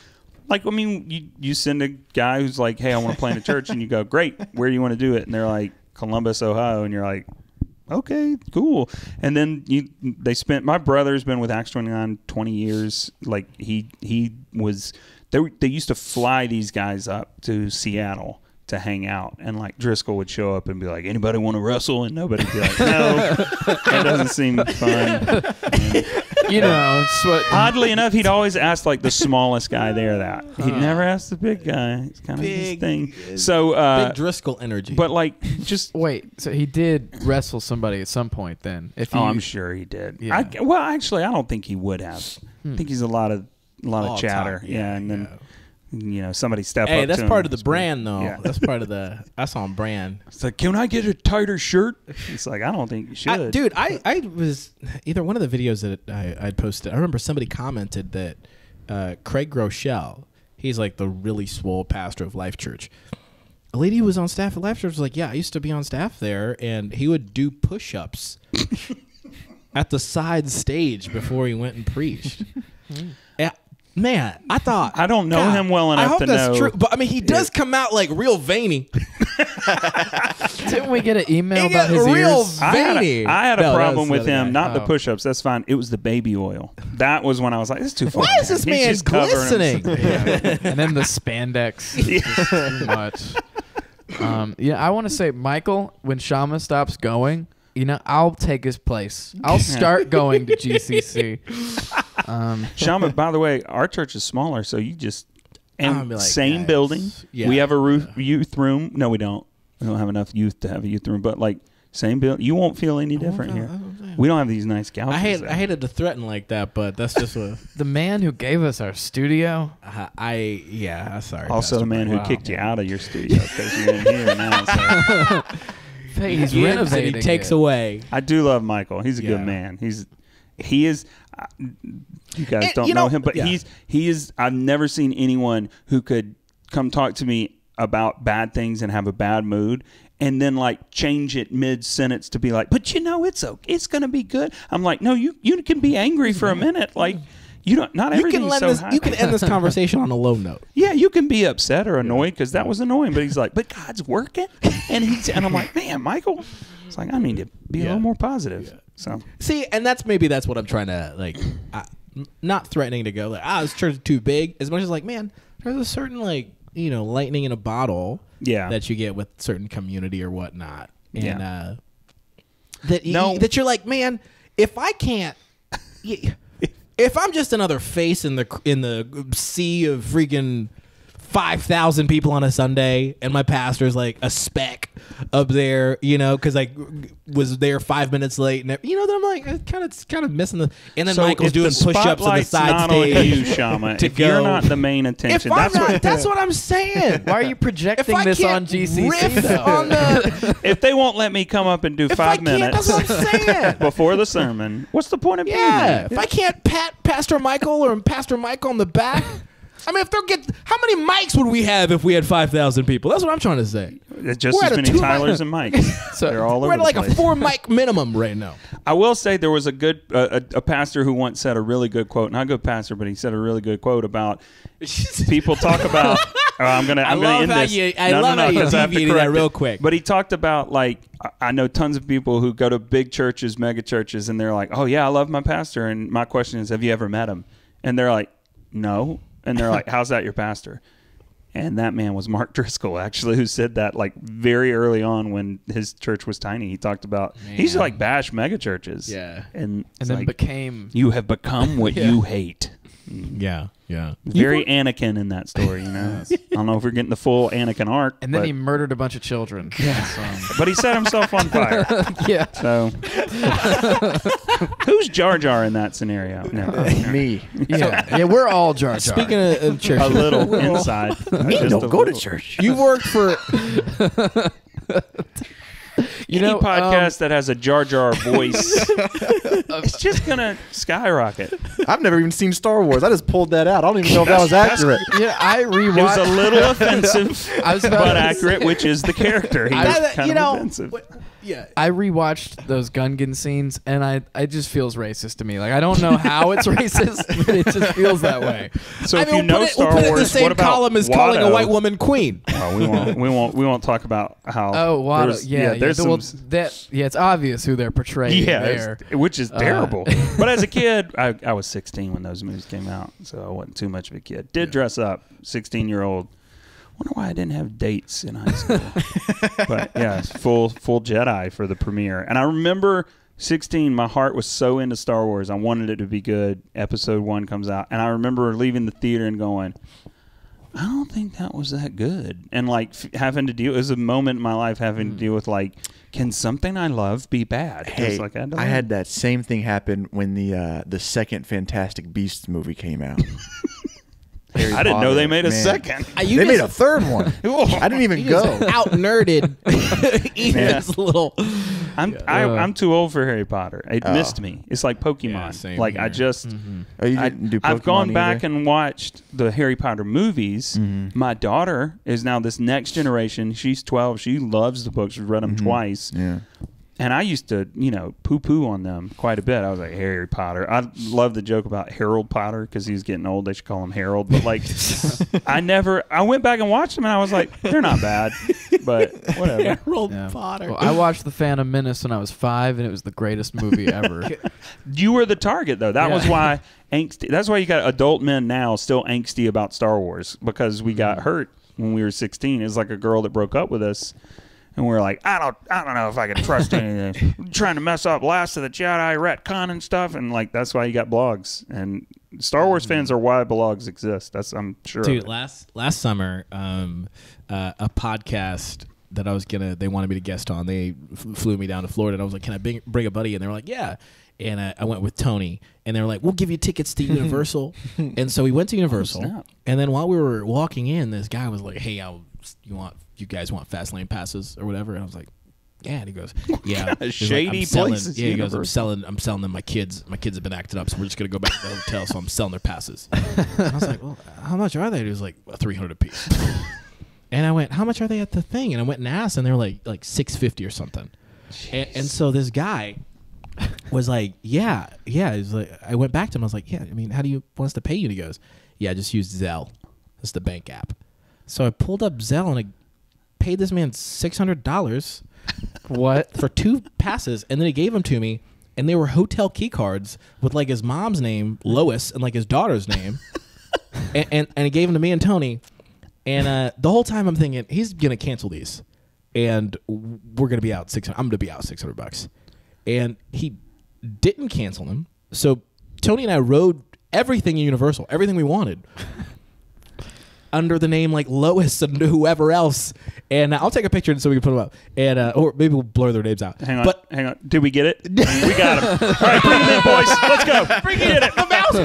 Like, I mean, you send a guy who's like, "Hey, I want to plant a church," and you go, "Great, where do you want to do it?" And they're like, "Columbus, Ohio," and you're like, "Okay, cool." And then my brother's been with Acts 29 20 years. Like he was. They used to fly these guys up to Seattle to hang out, and like Driscoll would show up and be like, "Anybody want to wrestle?" And nobody'd be like, "No, that doesn't seem fun." You know, it's what. Oddly enough, he'd always ask like the smallest guy there that. He'd never ask the big guy. It's kind of his thing. So Big Driscoll energy. but like just Wait, so he did wrestle somebody at some point then? If oh, you, I'm sure he did. Yeah. Well, actually, I don't think he would have. I think he's a lot of chatter. talk. Yeah, and then somebody step hey, up. that's to part him. of the brand, though. Yeah. That's part of the. That's on brand. It's like, can I get a tighter shirt? It's like, I don't think you should. Dude, I was either one of the videos that I'd posted. I remember somebody commented that Craig Groeschel, he's like the really swole pastor of Life Church. A lady who was on staff at Life Church was like, yeah, I used to be on staff there, and he would do push-ups at the side stage before he went and preached. Yeah. Man, I thought I don't know him well enough I hope to that's know. true, but I mean, he does come out like real veiny. didn't we get an email He about got his real ears? I had a No, that problem was with the other him. guy. Not the push-ups. That's fine. It was the baby oil. That was when I was like, "This is too far." Why is this He's man just covering glistening? himself. And then the spandex. It's just too much. I want to say, Michael, when Shama stops going, I'll take his place. I'll start going to GCC. Shama, by the way, our church is smaller, so you just I'll be like, same guys, building. yeah. We have a youth room. No, we don't. We don't have enough youth to have a youth room, but like same building. You won't feel any different here. We don't have these nice couches. I hated to threaten like that, but that's just what. The man who gave us our studio. I'm sorry. Also, Pastor the man who Brian. kicked you out of your studio because you're in here now. So. Hey, he's He renovating. He takes it. away. I do love Michael. He's a Yeah. good man. He is. You guys And, don't know him, but yeah. he is. I've never seen anyone who could come talk to me about bad things and have a bad mood, and then like change it mid sentence to be like, but it's okay. It's gonna be good. I'm like, no, you can be angry for a minute. Like you don't. Not everything's so happy. You can end this conversation on a low note. Yeah, you can be upset or annoyed because that was annoying. But he's like, but God's working, and I'm like, man, Michael. It's like I need to be a little more positive. Yeah. So See, and that's what I'm trying to like. Not threatening to go like, this church is too big. As much as like, man, there's a certain like lightning in a bottle. Yeah. That you get with certain community or whatnot, and Yeah. that you're like, man, if I can't. If I'm just another face in the sea of freaking 5,000 people on a Sunday, and my pastor's like a speck up there, because I was there 5 minutes late, and then I'm like kind of missing the. And then So Michael's if doing the push-ups on the spotlight's side not stage. on you, Shama. to If you're go. not the main attention, That's what I'm saying. Why are you projecting If I this on can't GCC riff though? on the, if they won't let me come up and do if 5 I can't, minutes that's what I'm saying. before the sermon, what's the point of being Yeah, there? if I can't pat Pastor Michael or Pastor Michael on the back, I mean, how many mics would we have if we had 5,000 people? That's what I'm trying to say. Just We're as at a many 2 Tylers and Mikes. So They're all We're over at the like place. a 4 mic minimum right now. I will say there was a good a pastor who once said a really good quote. Not a good pastor, but he said a really good quote about people talk about. I'm gonna end this. I love how you 'cause I have to deviated that correct real it. quick. But he talked about like I know tons of people who go to big churches, mega churches, and they're like, "Oh yeah, I love my pastor." And my question is, have you ever met him? And they're like, "No." And they're like, "How's that your pastor?" And that man was Mark Driscoll, actually, who said that like very early on when his church was tiny. He talked about he used to like bash mega churches. Yeah. And and then like, became. you have become what you hate. Yeah. Very Anakin in that story, I don't know if we're getting the full Anakin arc. And then but, he murdered a bunch of children. Yeah. but he set himself on fire. Yeah. So who's Jar Jar in that scenario? No. Me. Yeah. We're all Jar Jar. Speaking of church, A little inside. Don't go to church. you worked for. Any podcast that has a Jar Jar voice, it's just gonna skyrocket. I've never even seen Star Wars. I just pulled that out. I don't even know if that was accurate. Yeah, I It was rewatched. a little offensive, I was about but to accurate, which is the character. He was kind of offensive. Yeah. I rewatched those Gungan scenes, and it just feels racist to me. Like I don't know how it's racist, but it just feels that way. So I if mean, you know we'll Star put it in Wars, the same what about column as calling a Watto? white woman queen. Well, we won't talk about how. Oh, wow. there's- Yeah. There's Well, some. it's obvious who they're portraying there. Which is terrible. But as a kid, I was 16 when those movies came out, so I wasn't too much of a kid. Did dress up, 16-year-old. Wonder why I didn't have dates in high school. But yeah, full Jedi for the premiere. And I remember 16, my heart was so into Star Wars. I wanted it to be good. Episode 1 comes out. And I remember leaving the theater and going, I don't think that was that good. And like having to deal, it was a moment in my life having to deal with like, can something I love be bad? Hey, like, I had that same thing happen when the second Fantastic Beasts movie came out. I didn't know they made a second. They made a third one. I didn't even go. Out nerded Ethan's little. I'm too old for Harry Potter. It missed me. It's like Pokemon. same Like here. I just, Oh, you didn't do Pokemon I've gone back either? and watched the Harry Potter movies. My daughter is now this next generation. She's 12. She loves the books. She's read them twice. Yeah. And I used to, poo-poo on them quite a bit. I was like, Harry Potter. I love the joke about Harold Potter because he's getting old. They should call him Harold. But, like, I went back and watched them, and I was like, they're not bad. But whatever. Harold Yeah. Potter. Well, I watched The Phantom Menace when I was 5, and it was the greatest movie ever. You were the target, though. That Yeah. was why angsty. That's why you got adult men now still angsty about Star Wars because we got hurt when we were 16. It was like a girl that broke up with us. And we were like, I don't know if I can trust anything. Trying to mess up Last of the Jedi retcon and stuff, and like that's why you got blogs. And Star Wars fans are why blogs exist. I'm sure. Dude, of it. last summer, a podcast that they wanted me to guest on. They flew me down to Florida, and I was like, "Can I bring a buddy?" And they were like, "Yeah." And I went with Tony, and they were like, "We'll give you tickets to Universal." And so we went to Universal, snap. and then while we were walking in, this guy was like, "Hey, you guys want fast lane passes or whatever?" And I was like, "Yeah." And he goes, "Yeah." He's Shady I'm selling, places, Yeah, he goes, Universal. I'm selling them. My kids have been acting up, so we're just gonna go back to the hotel. So I'm selling their passes. And I was like, "Well, how much are they?" He was like, $300 a piece. And I went, "How much are they at the thing?" And I went and asked, and they were like $650 or something. And so this guy was like, yeah. He's like, I went back to him. I was like, "Yeah, I mean, how do you want us to pay you?" And he goes, "Yeah, just use Zelle. That's the bank app." So I pulled up Zelle and I paid this man $600 What? for 2 passes, and then he gave them to me, and they were hotel key cards with like his mom's name, Lois, and like his daughter's name, and he gave them to me and Tony, and the whole time I'm thinking he's gonna cancel these, and we're gonna be out $600. I'm gonna be out $600, and he didn't cancel them. So Tony and I rode everything in Universal, everything we wanted. Under the name like Lois and whoever else, and I'll take a picture so we can put them up, and or maybe we'll blur their names out. Hang on. Did we get it? We got him. All right, bring him in, boys. Let's go. Bring it. The mouse.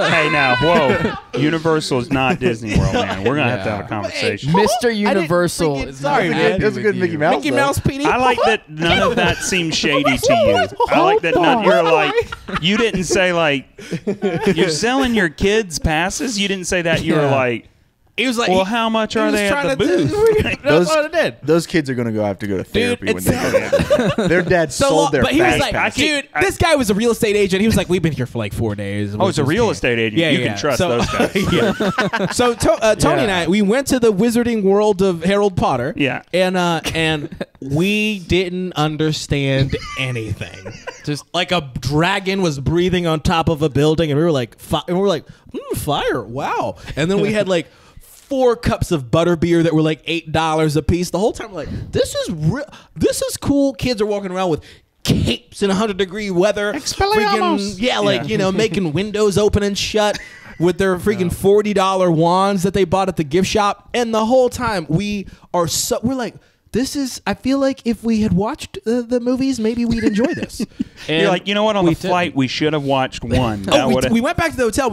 Hey, now, whoa. Universal is not Disney World, man. We're gonna have to have a conversation. Mr. Universal. freaking- is sorry, not man. happy It was a with good you. Mickey Mouse. Mickey though. Mouse, PD. I like that none of that seems shady to you. I like that you're like, you didn't say like, you're selling your kids passes. You didn't say that. You were Yeah. like, He was like, well, how much are they at the booth? That's what it did. Those kids are going to have to go to therapy when it's they go there. Their dad sold their but he was fast like, pass. dude, this guy was a real estate agent. He was like, we've been here for like 4 days. Oh, it's a real estate agent. You can trust those guys. Yeah. So Tony and I, we went to the wizarding world of Harold Potter. Yeah. And we didn't understand anything. Just like a dragon was breathing on top of a building, and we were like, fire, wow. And then we had like 4 cups of butterbeer that were like $8 a piece. The whole time, we're like, this is cool. Kids are walking around with capes in 100-degree weather. Freaking, making windows open and shut with their freaking $40 wands that they bought at the gift shop. And the whole time we're like, I feel like if we had watched the movies, maybe we'd enjoy this. And You're like, you know what? On the we flight, we should have watched one. we went back to the hotel.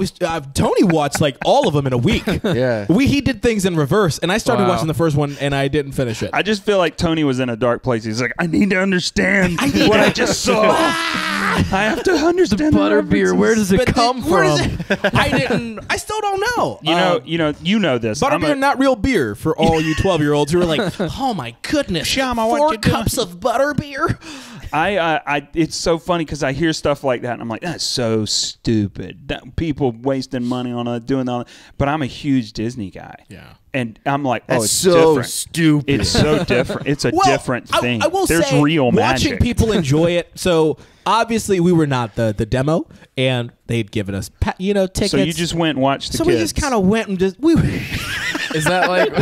Tony watched like all of them in a week. Yeah. He did things in reverse, and I started Wow. watching the first one, and I didn't finish it. I just feel like Tony was in a dark place. He's like, I need to understand what I just saw. I have to understand the Butterbeer, where does it come from? I still don't know. You know this. Butterbeer, not real beer for all you 12-year-olds who are like, oh my goodness, Sho-mama, what 4 you doing? cups of butterbeer. It's so funny because I hear stuff like that and I'm like, that's so stupid. People wasting money on doing that. But I'm a huge Disney guy. Yeah. And I'm like, That's it's so different. stupid. It's so different. It's a different thing. I will There's say, real watching magic. people enjoy it. So obviously, we were not the demo, and they'd given us tickets. So you just went and watched the So kids. we just kind of went and just Is that like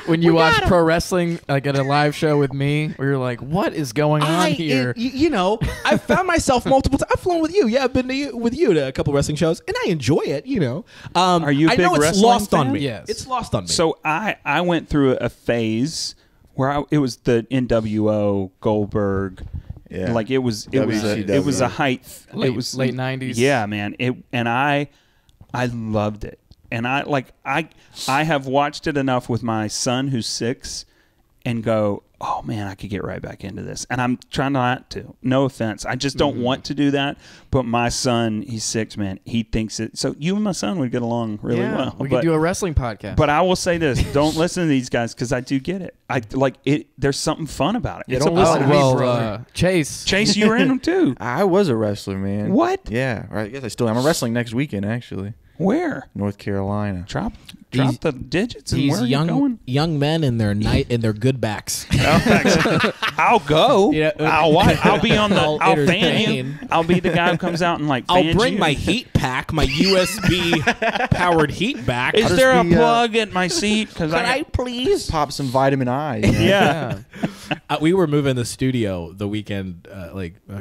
when you watch pro wrestling like at a live show with me, where you're like, "What is going on here?" You know, I found myself multiple times. I've flown with you. Yeah, I've been with you to a couple wrestling shows, and I enjoy it. You know, Are you a I big know it's wrestling lost on fan? me. Yes. It's lost on me. So I went through a phase where it was the NWO Goldberg. Yeah. Like it was WCW. a height. Late- it was late 90s. Yeah, man. I loved it. And I have watched it enough with my son who's 6 and go, oh man, I could get right back into this. And I'm trying not to. No offense. I just don't want to do that. But my son, he's 6, man. He thinks it. So you and my son would get along really well. We could do a wrestling podcast. But I will say this: don't listen to these guys because I do get it. I like it. There's something fun about it. Yeah, It's don't a- listen to me, Chase. Chase, you were in them too. I was a wrestler, man. What? Yeah, right. I guess I still am. I'm wrestling next weekend, actually. Where? North Carolina. Drop These- the digits and these where are you going? young men in their good backs. I'll go. Yeah, I'll be on the. I'll I'll fan entertain. you. I'll be the guy who comes out and like. I'll fans bring you. my heat pack, my USB powered heat back. Is just there a be, plug at my seat? Because Can I please? Pop some vitamin I. You know? Yeah. We were moving the studio the weekend.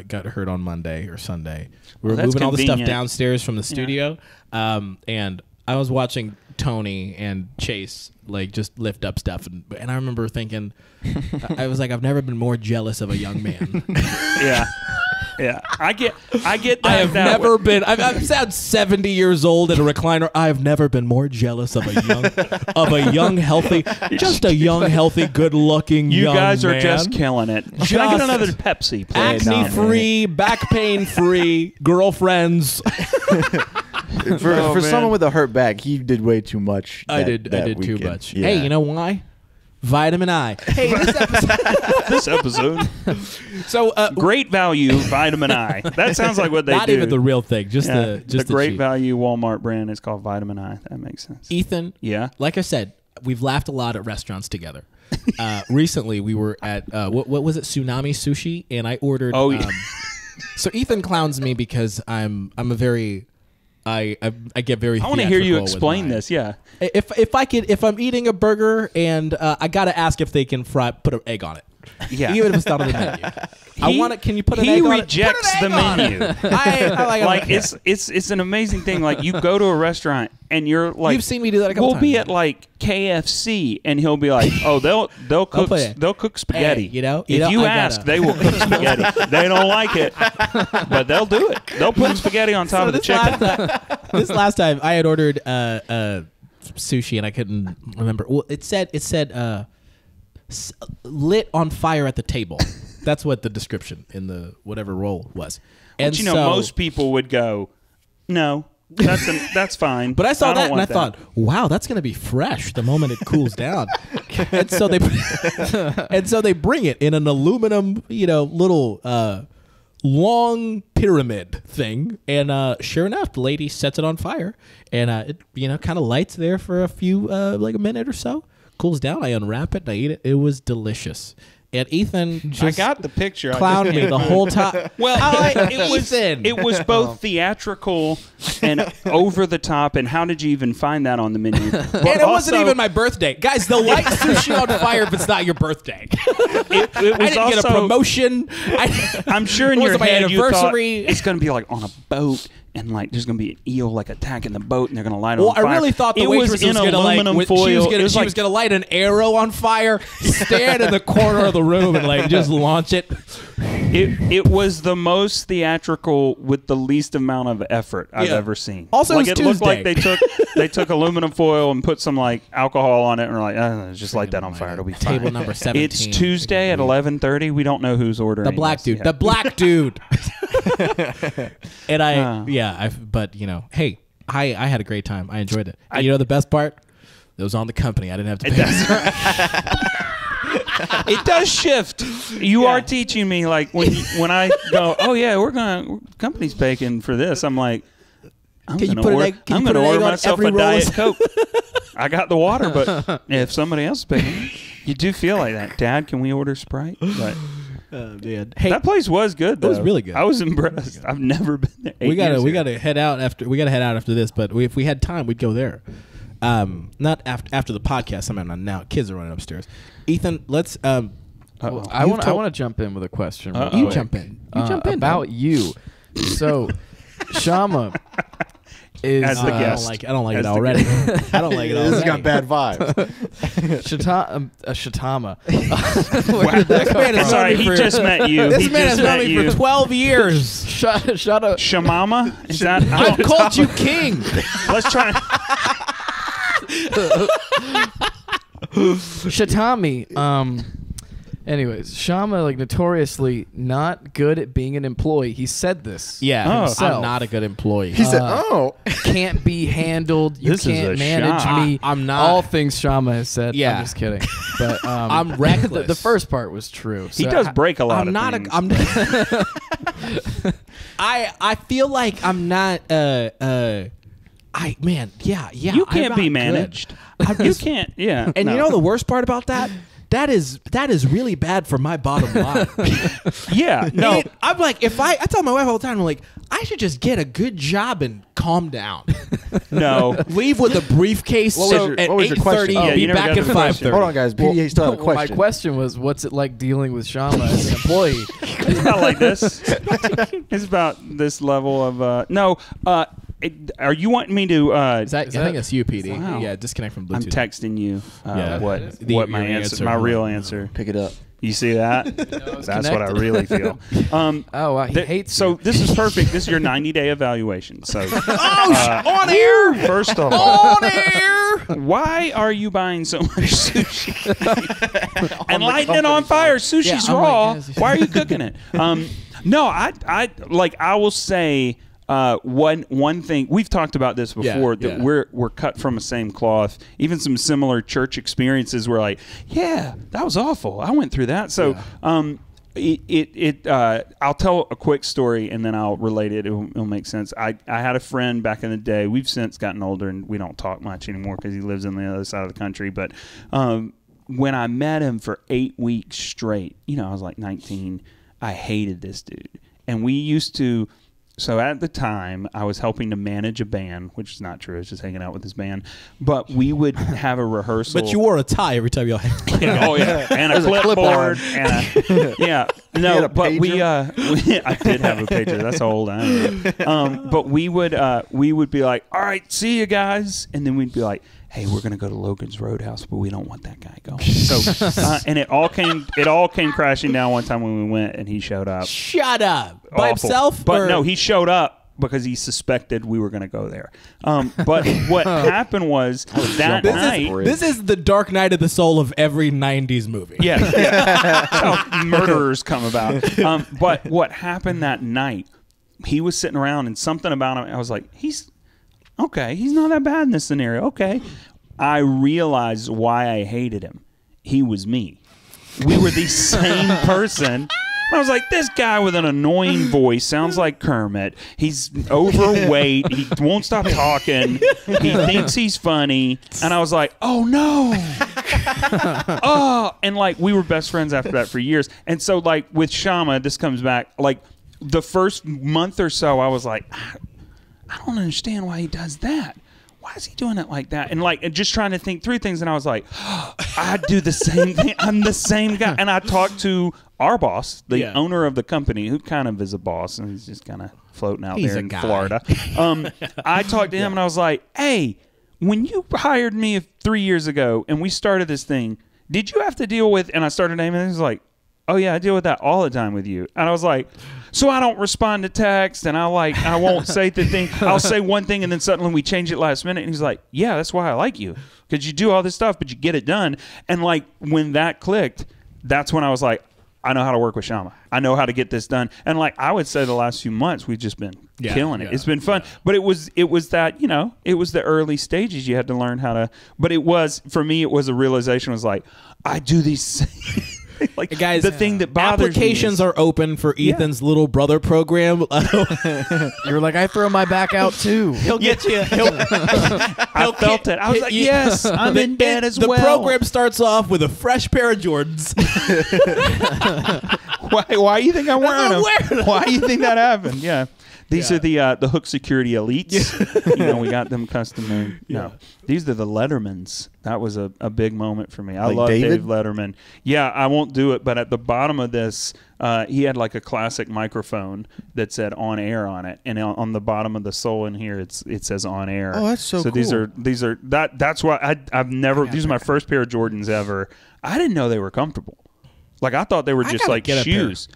Got hurt on Monday or Sunday. We were that's moving all the stuff convenient. downstairs from the studio, and I was watching Tony and Chase just lift up stuff, and I remember thinking, I was like, I've never been more jealous of a young man. Yeah. Yeah. I get that. I have that never way. been. I've sound 70 years old in a recliner. I have never been more jealous of a young, healthy, good-looking. You young guys are man. just killing it. Can I get another Pepsi, please? Acne-free, back pain-free, girlfriends. For someone with a hurt back, he did way too much. I that did too weekend. much. Yeah. Hey, you know why? Vitamin I. Hey, This episode. so Great value vitamin I. That sounds like what they not do. even the real thing. Just Yeah, the great cheap. value Walmart brand is called Vitamin I. That makes sense. Ethan. Yeah. Like I said, we've laughed a lot at restaurants together. Recently, we were at what was it? Tsunami Sushi, and I ordered. Oh, yeah. So Ethan clowns me because I'm a very. I get very. I want to hear you theatrical with explain my- this. Yeah. If I'm eating a burger and I gotta ask if they can put an egg on it. Yeah. Even if it's not on the menu. I want it. Can you put an egg on it? He rejects the menu. I Like it's an amazing thing. Like you go to a restaurant and you're like, You've seen me do that a couple We'll be times. at like KFC and he'll be like, oh, they'll cook put it. They'll cook spaghetti. Hey, you know, if you I ask, gotta- they will cook spaghetti. They don't like it, but they'll do it. They'll put spaghetti on top of the chicken. This last time I had ordered sushi and I couldn't remember. Well, it said lit on fire at the table. That's what the description in the whatever roll was. And But you know, most people would go, no, that's fine. But I saw don't that and I want thought, wow, that's going to be fresh the moment it cools down. and so they bring it in an aluminum, little long pyramid thing, and sure enough, the lady sets it on fire, and it kind of lights there for a few like a minute or so, cools down. I unwrap it and I eat it. It was delicious. And Ethan just I got the picture. clowned me the whole time. Well, Ethan. it was both theatrical and over the top. And how did you even find that on the menu? But And it wasn't also, even my birthday. Guys, they'll light sushi on fire if it's not your birthday. It I was didn't also, get a promotion. I'm sure in It your wasn't my head you thought anniversary. it's going to be like on a boat. And like, there's gonna be an eel like attacking the boat, and they're gonna light it Well, on fire. I really thought the it waitress was in gonna aluminum foil. She It was was gonna light an arrow on fire, stand in the corner of the room, and just launch it. It was the most theatrical with the least amount of effort I've Yeah. ever seen. Also, like it was it looked like Tuesday. they took aluminum foil and put some like alcohol on it, and were like, just light that on fire. It'll be fine. Table number 17. It's Tuesday at 11:30. We don't know who's ordering. The black this dude. yet. The black dude. And but hey, I had a great time. I enjoyed it. And the best part? It was on the company. I didn't have to pay. It does shift. You are teaching me like when I go, oh yeah, company's paying for this. I'm like, I'm Can you gonna put an order, egg- can I'm you put gonna an egg order on myself every a roll of- Diet Coke. I got the water, but if somebody else is paying, you do feel like that. Dad, can we order Sprite? But Dude. Hey, that place was good. Though. was really good. I was impressed. I've never been there. we gotta head out after this. But if we had time, we'd go there. not after the podcast. I'm not now. Kids are running upstairs. Ethan, let's. Well, I want to jump in with a question. real You quick. jump in. You jump in about you. So, Sho-mama is As the guest. I don't like As it the already. I don't like it already. This has got bad vibes. Sho-mama. This man has Sorry, known me he for- just met you. This He man has just known met me you. for 12 years. Shut up. Sho-mama? Is that? I've called you king. Let's try. Shatami. Anyways, Shama notoriously not good at being an employee. He said this. Yeah, himself. I'm not a good employee. He said, "Oh, Can't be handled. You This is can't a manage shot. me. I'm not. All things Shama has said. Yeah. I'm just kidding. But I'm reckless. The first part was true. He So does break a lot I'm of not things. I'm I feel like I'm not yeah. You I'm can't not be good. managed. I'm You just- can't. Yeah. And no. you know the worst part about that? That is really bad for my bottom line. Yeah. No. And I'm like, if I tell my wife all the time, I'm like, I should just get a good job and calm down. No. Leave with a briefcase What was your- at what was your 8:30 question? and Yeah, be you never back got at the question. 5:30. hold on, guys. PDA still had a Well, my question." question was, what's it like dealing with Shama as an employee? It's about like this. It's about this level of no. Are you wanting me to? I think that's you, PD. Wow. Yeah, disconnect from Bluetooth. I'm texting you. Yeah. What my your answer? My real answer. Pick it up. You see that? That's what I connected. really feel. Oh, wow, he hates So you. this is perfect. This is your 90-day evaluation. So on air! first of all, On air! why are you buying so much sushi and lighting it on fire? Sushi's Yeah, I'm raw. like, Why are you cooking it? No, I will say one thing we've talked about this before that we're cut from the same cloth. Even some similar church experiences were like, yeah, that was awful. I went through that. So I'll tell a quick story and then I'll relate it. It'll make sense. I had a friend back in the day. We've since gotten older and we don't talk much anymore because he lives on the other side of the country. But when I met him for 8 weeks straight, I was like 19. I hated this dude. And we used to. So at the time, I was helping to manage a band, which is not true. I was just hanging out with this band. But we would have a rehearsal. But you wore a tie every time y'all hang. Oh yeah, and a clipboard, and yeah. No, but we I did have a pager. That's how old I am. But we would be like, all right, see you guys, and then we'd be like, hey, we're gonna go to Logan's Roadhouse, but we don't want that guy going. So and it all came crashing down one time when we went, and he showed up. Shut up. By Awful. himself? But or? no, he showed up because he suspected we were going to go there. But what happened was that night. This is the dark night of the soul of every 90s movie. Yeah. That's how murderers come about. But what happened that night, he was sitting around and something about him, I was like, he's not that bad in this scenario. Okay. I realized why I hated him. He was me. We were the same person. I was like, this guy with an annoying voice sounds like Kermit. He's overweight. He won't stop talking. He thinks he's funny. And I was like, oh, no. And we were best friends after that for years. And so with Shama, this comes back. The first month or so, I was like, I don't understand why he does that. Why is he doing it like that? And just trying to think through things. And I was like, I do the same thing. I'm the same guy. And I talked to our boss, the owner of the company, who kind of is a boss, and he's just kind of floating out there in Florida. I talked to him and I was like, hey, when you hired me 3 years ago and we started this thing, did you have to deal with, and I started naming it, he was like, oh yeah, I deal with that all the time with you. And I was like, so I don't respond to text, and I won't say the thing. I'll say one thing, and then suddenly we change it last minute. And he's like, yeah, that's why I like you, because you do all this stuff, but you get it done. And when that clicked, that's when I was like, I know how to work with Shama. I know how to get this done. And I would say the last few months, we've just been killing it. Yeah, it's been fun. Yeah. But it was that, it was the early stages. You had to learn how to, but for me, it was a realization was like, I do these things. Guys, the thing that bothers applications me are open for Ethan's little brother program. You were like, I throw my back out too. He'll get you. I felt it. I was like, yes, I'm in bed as well. The program starts off with a fresh pair of Jordans. Why do you think I'm wearing them? Why do you think that happened? Yeah. These are the Hook Security Elites. You know, we got them custom made. No, these are the Lettermans. That was a big moment for me. I love Dave Letterman. Yeah, I won't do it, but at the bottom of this, he had like a classic microphone that said "on air" on it, and on the bottom of the sole in here, it says "on air." Oh, that's so cool. these are that's why I've never. These are my first pair of Jordans ever. I didn't know they were comfortable. Like I thought they were just like shoes.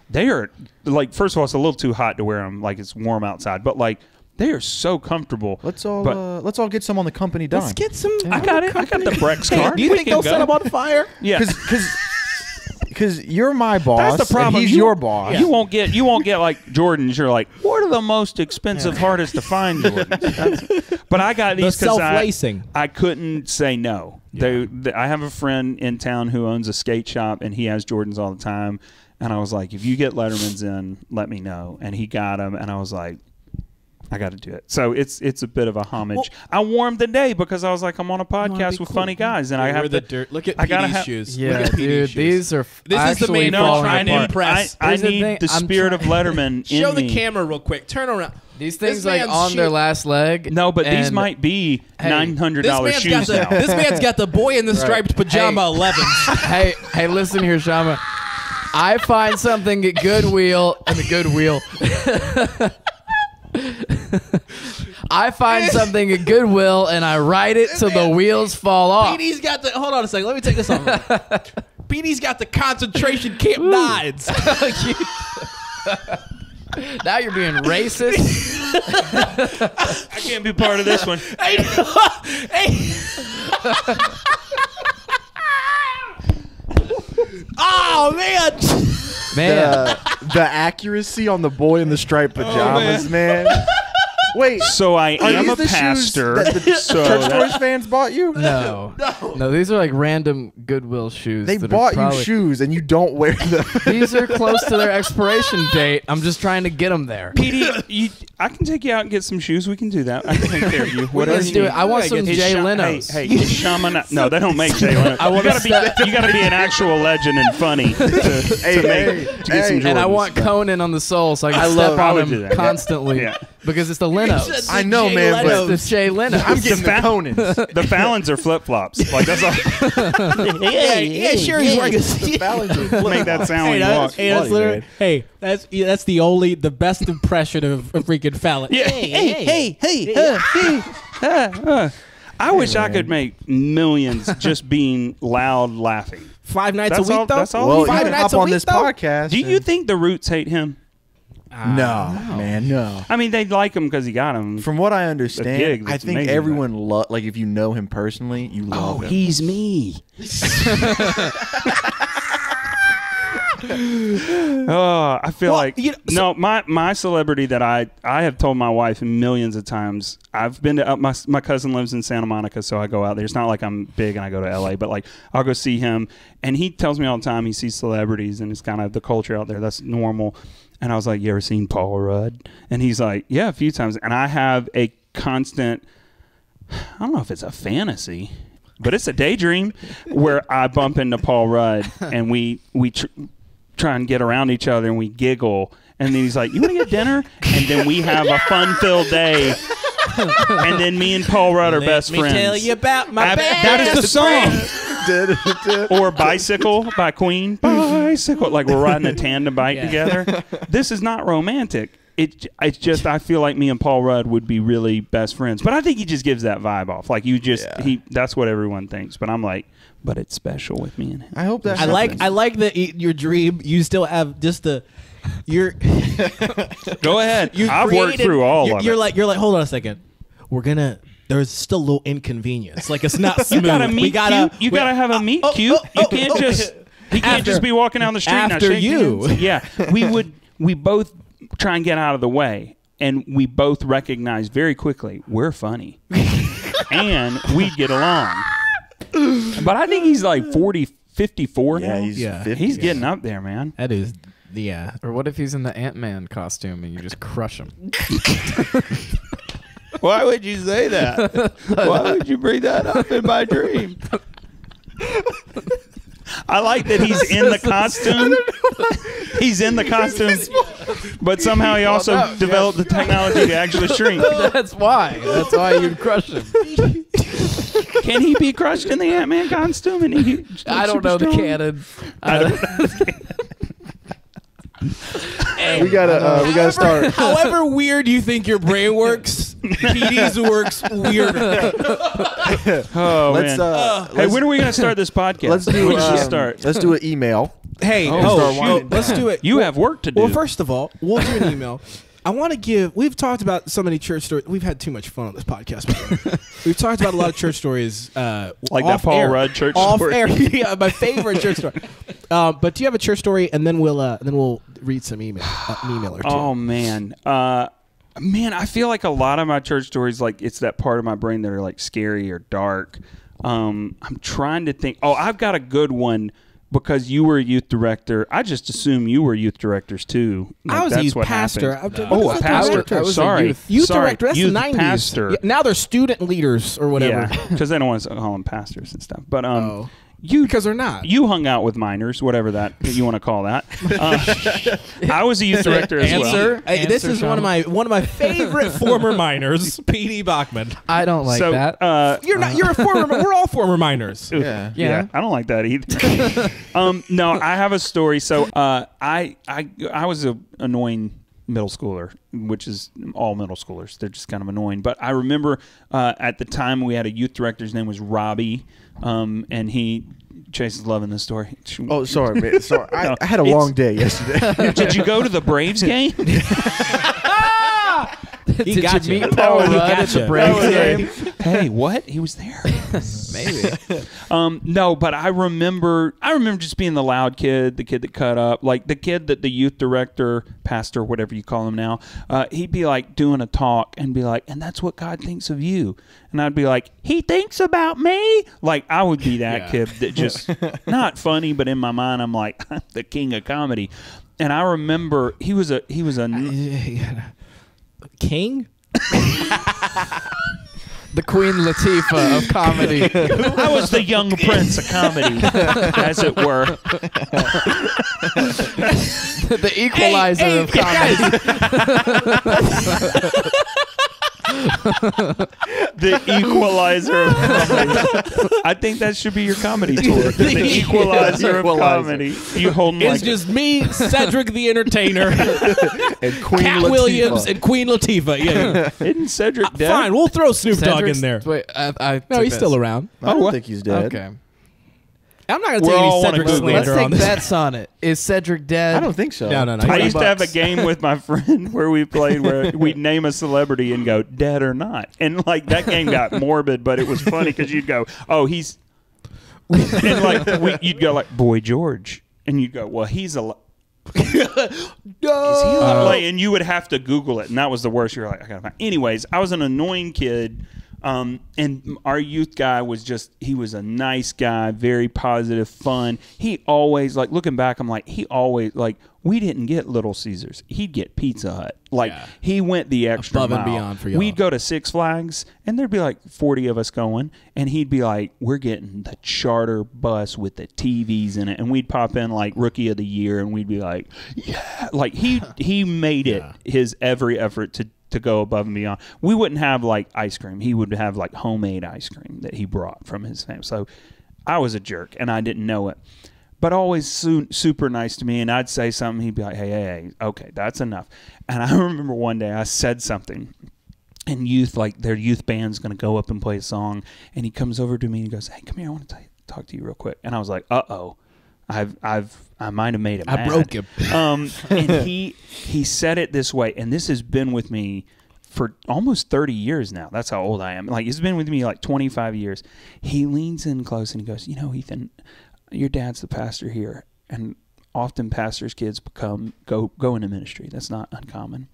They are like, first of all, it's a little too hot to wear them. Like it's warm outside, but like they are so comfortable. Let's all get some on the company dime. Let's get some. I got it. I got the Brex card. Do you think they'll set them on fire? Yeah, because you're my boss. That's the problem. And he's your boss. Yeah. You won't get like Jordans. You're like, what are the most expensive, hardest to find Jordans? But I got these because I couldn't say no. Yeah. I have a friend in town who owns a skate shop, and he has Jordans all the time. And I was like, if you get Letterman's in, let me know. And he got them, and I was like, I got to do it. So it's a bit of a homage. Well, I wore them today because I was like, I'm on a podcast with funny guys, and I have the dirt. Look at PD's shoes. Yeah, look at dude, these are. This is the main one trying to impress. I need the spirit of Letterman. Show the camera real quick. Turn around. These things like on their last leg. No, but these might be $900 shoes now. This man's got the boy in the striped pajama 11s. Hey, listen here, Shama. I find something at Goodwill and the Goodwill. I find something at Goodwill and I ride it till the wheels fall off. PD's got the. Hold on a second. Let me take this off. PD's got the concentration camp knives. Now you're being racist. I can't be part of this one. Hey. Oh man! The accuracy on the boy in the striped pajamas, man. Wait, so I am a pastor. That the Church Stories fans bought you? No. These are like random Goodwill shoes. They bought you shoes and you don't wear them. These are close to their expiration date. I'm just trying to get them there. PD, I can take you out and get some shoes. We can do that. I can take care of you. Let's do it. I want some Jay Leno's. Hey, Sho-mama. No, they don't make Jay Leno. You gotta be an actual legend and funny to get some Jordans. And I want Conan on the sole so I can step on him constantly. Yeah. Because it's the Lenos. I know, man, but it's the Jay Leno. I'm getting the Conans. The Fallons are flip-flops. Like, that's all. Yeah, sure, he's wearing the Fallons are Make that sound when you walk. That's literally, that's the best impression of a freaking Fallon. Yeah. I wish I could make millions just being loud laughing. 5 nights a week, though? That's all. Well, 5 nights a week, on this podcast. Do you think the Roots hate him? No, man, no. I mean, they like him because he got him. From what I understand, I think amazing, everyone like if you know him personally, you love him. Oh, he's me. Oh, I feel my celebrity that I have told my wife millions of times. I've been to my cousin lives in Santa Monica, so I go out there. It's not like I'm big and I go to LA, but like I'll go see him, and he tells me all the time he sees celebrities and it's kind of the culture out there. That's normal. And I was like, you ever seen Paul Rudd? And he's like, yeah, a few times. And I have a constant, I don't know if it's a fantasy, but it's a daydream where I bump into Paul Rudd and we try and get around each other and we giggle. And then he's like, you want to get dinner? And then we have a fun-filled day. And then me and Paul Rudd are best friends. Let me tell you about my best That is the song. Friend. Or Bicycle by Queen. Bicycle. Like we're riding a tandem bike together. This is not romantic. It's just I feel like me and Paul Rudd would be really best friends. But I think he just gives that vibe off. Like you just that's what everyone thinks. But I'm like, but it's special with me and him. I hope that I like that your dream you still have just the you're Go ahead. I've worked through all of it. You're like hold on a second. There's still a little inconvenience. Like it's not smooth. You gotta have a meet cute. You can't just he can't just be walking down the street after and you. Yeah. We both try and get out of the way, and we both recognize very quickly we're funny. And we get along. But I think he's like 54 now. He's 50. He's getting up there, man. That is Or what if he's in the Ant-Man costume and you just crush him? Why would you say that? Why would you bring that up in my dream? I like that he's in the costume. He's in the costume, but somehow he also developed the technology to actually shrink. That's why. That's why you'd crush him. Can he be crushed in the Ant-Man costume? And I don't know the canon. I don't know. We gotta start. However weird you think your brain works, PD's works weirder. Oh, Let's man. Hey, when are we going to start this podcast? let's do When should we start? let's do an email. Hey, let's do it. You have work to do. Well, first of all, we'll do an email. I want to give. We've talked about so many church stories. We've had too much fun on this podcast. We've talked about a lot of church stories, like that off Paul air. Rudd church Off story. air. Yeah, my favorite church story. But do you have a church story? And then we'll read some email, an email or two. Oh man, man, I feel like a lot of my church stories, like it's that part of my brain that are like scary or dark. I'm trying to think. Oh, I've got a good one. Because you were a youth director, I just assume you were youth directors too. Like, I was that's a youth what pastor. happens. Oh, a pastor. I was a Sorry, Youth Sorry. director. That's youth the 90s. pastor. Yeah, now they're student leaders or whatever. Yeah, because they don't want to call them pastors and stuff. But Because they're not. You hung out with minors, whatever that you want to call that. I was a youth director as well. This is one of my favorite former minors, P.D. Bachman. I don't like So, that. You're not. You're a former. We're all former minors. Yeah. I don't like that either. No, I have a story. So I was an annoying middle schooler, which is all middle schoolers. They're just kind of annoying. But I remember at the time we had a youth director. His name was Robbie, and Chase is loving this story. Oh, sorry, man. Sorry. No, I had a long day yesterday. Did you go to the Braves game? Did got you you. meet Paul He Rudd got at the you. Braves Oh, game? Hey, what? He was there. Maybe. No, but I remember just being the loud kid, the kid that cut up, like the kid that the youth director, pastor, whatever you call him now, he'd be like doing a talk and be like, and that's what God thinks of you. And I'd be like, he thinks about me? Like I would be that kid that just, not funny, but in my mind, I'm like, I'm the king of comedy. And I remember he was a King. The Queen Latifa of comedy. I was the young prince of comedy, as it were. The equalizer of comedy. The equalizer of comedy. I think that should be your comedy tour. The equalizer of comedy. You holding It's like just me, Cedric the Entertainer, And Queen Cat Latifah. Williams, and Queen Latifah. Yeah. Isn't Cedric dead? Fine, we'll throw Snoop Dogg in Cedric's- there. Wait, I No, took he's this. still around. I don't what? think he's dead. Okay. I'm not going to We're take all any wanna Cedric Google it. Let's slander on take this. bets on it. Is Cedric dead? I don't think so. No. I used to have a $20. game with my friend where we played where we'd name a celebrity and go dead or not, and like that game got morbid, but it was funny because you'd go, oh, he's, and like you'd go like Boy George, and you'd go, well, he's a. Is he alive? Like, and you would have to Google it, and that was the worst. You're like, I gotta find. Anyways, I was an annoying kid, and our youth guy he was a nice guy, very positive, fun. He always, like, looking back, I'm like, he always, like, we didn't get Little Caesars. He'd get Pizza Hut. Like, he went the extra Above and mile. beyond for y'all. We'd go to Six Flags, and there'd be like 40 of us going, and he'd be like, we're getting the charter bus with the TVs in it, and we'd pop in like Rookie of the Year, and we'd be like, yeah. Like, he made it his every effort to go above and beyond. We wouldn't have like ice cream. He would have like homemade ice cream that he brought from his family. So I was a jerk, and I didn't know it. But always super nice to me, and I'd say something, he'd be like, hey, okay, that's enough. And I remember one day I said something, and their youth band's going to go up and play a song, and he comes over to me and he goes, hey, come here, I want to talk to you real quick. And I was like, uh-oh, I might have made him mad. I broke him. And he said it this way, and this has been with me for almost 30 years now. That's how old I am. Like, it's been with me like 25 years. He leans in close and he goes, Ethan, your dad's the pastor here, and often pastors' kids go into ministry. That's not uncommon.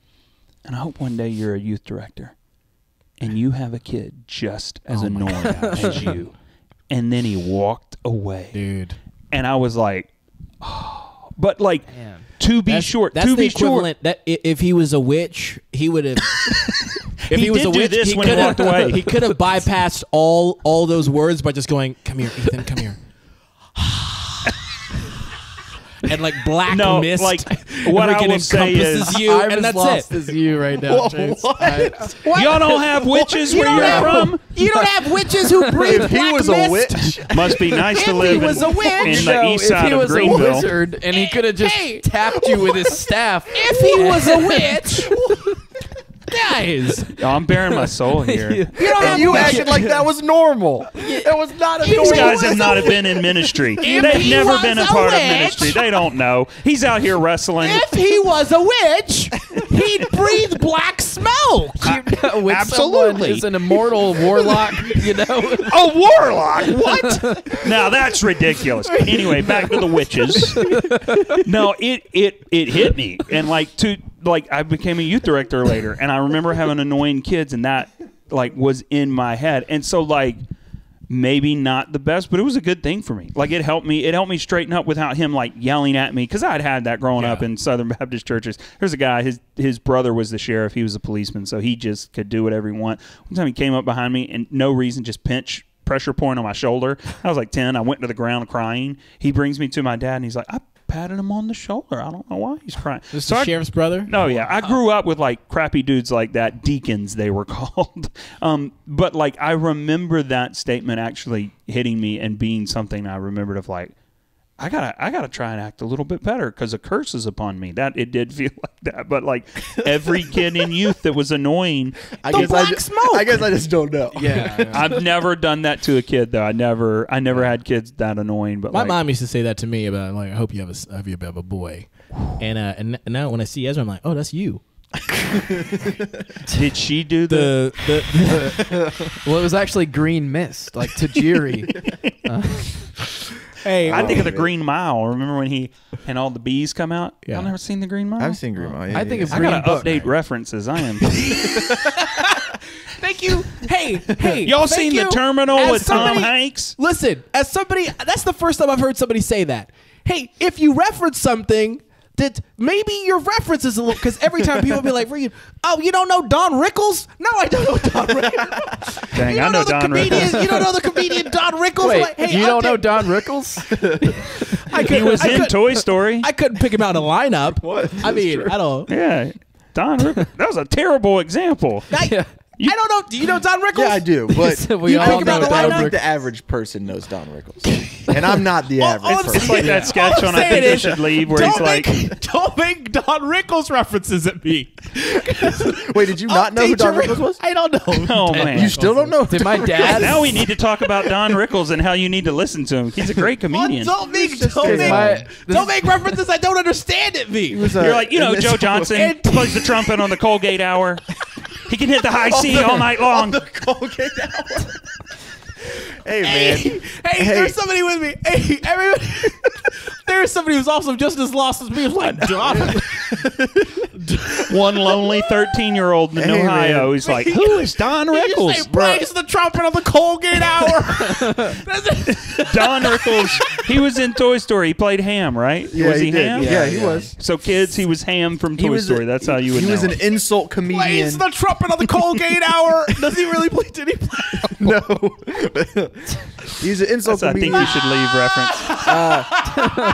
And I hope one day you're a youth director, and you have a kid just as annoying as you. And then he walked away, Dude. And I was like, oh. But like, to be short, That's to the be equivalent. That if he was a witch, he would have. If He was did a do witch, this he when he coulda- walked away. He could have bypassed all those words by just going, "Come here, Ethan. Come here." and like black No, mist. like, what I freaking will say encompasses is- you, I'm and as that's lost it. as you right now, Chase. Y'all don't have witches where you're from? You don't have witches who breathe If he black was mist. a witch, Must be nice If to he live was a witch. in the east if side he of was a Greenville. wizard and he could have just Hey. tapped you with his staff. If he was a witch, guys, Oh, I'm bearing my soul here. you don't and have you witches. acted like that was normal. It was not a These normal. guys have not been in ministry. They've he never was been a a part of witch- ministry. They don't know. He's out here wrestling. If he was a witch, he'd breathe black smoke. With Absolutely. someone who's an immortal warlock, you know. A warlock? What? Now that's ridiculous. Anyway, back to the witches. No, it hit me, and I became a youth director later, and I remember having annoying kids, and that like was in my head, and so like maybe not the best, but it was a good thing for me. Like it helped me straighten up without him like yelling at me, because I'd had that growing up in Southern Baptist churches. There's a guy, his brother was the sheriff, he was a policeman, so he just could do whatever he want. One time he came up behind me and no reason just pressure point on my shoulder. I was like 10. I went to the ground crying. He brings me to my dad and he's like, I patted him on the shoulder. I don't know why he's crying. This is the sheriff's brother? No, yeah. I grew up with like crappy dudes like that, deacons they were called. But like I remember that statement actually hitting me and being something I remembered of like, I gotta try and act a little bit better because a curse is upon me. That it did feel like that, but like every kid in youth that was annoying. I The guess black smoke. I guess I just don't know. Yeah. I've never done that to a kid though. I never had kids that annoying. But My like, mom used to say that to me about like, I hope you have a boy. And now when I see Ezra, I'm like, oh, that's you. did she do the? Well, it was actually green mist, like Tajiri. Hey, I think of the Green Mile. Remember when he and all the bees come out? Yeah. Y'all never seen the Green Mile? I've seen Green Mile. Yeah, I think yeah, it's I Green gotta Book. update references. I am. thank you. Hey, Y'all thank seen you. the Terminal As with Tom somebody- Hanks? Listen, as somebody, that's the first time I've heard somebody say that. Hey, if you reference something that maybe your reference is a little, because every time people be like, oh, you don't know Don Rickles? No, I don't know Don Rickles. Dang, You I don't know the Don comedian. Rickles. You don't know the comedian Don Rickles? Wait, Like, hey, you don't know update- Don Rickles? He was in Toy Story. I couldn't pick him out of a lineup. What? I mean, I don't. Yeah, Don Rickles. That was a terrible example. I don't know. Do you know Don Rickles? Yeah, I do, but We I all don't know think Don the Rickles. average person knows Don Rickles, and I'm not the average I'm person. It's like that sketch All on I'm I Think saying They is, Should Leave where he's like, don't make Don Rickles references at me. Wait, did you not know who Don Rickles was? I don't know. oh man. You still don't know? Did my dad? Now we need to talk about Don Rickles and how you need to listen to him. He's a great comedian. Don't make my- references I don't understand at me. You're like, Joe Johnson And- plays the trumpet on the Colgate Hour. He can hit the high C all night long. The Colgate Hour. Hey man, Hey, there's somebody with me. Hey, everybody. There's somebody who's also just as lost as me. Who's like, Don. One lonely 13-year-old in Hey, Ohio. man. He's like, who is Don He just Rickles? say, plays the trumpet on the Colgate Hour. That's it. Don Rickles. He was in Toy Story. He played Ham, right? yeah, was he did. Ham? Yeah, he was. So kids, he was Ham from He Toy was Story. That's how you would He know. was an him. insult comedian. Plays the trumpet on the Colgate Hour. Does he really play? Did he play? No, he's an insult That's, I think comedian. you should leave reference.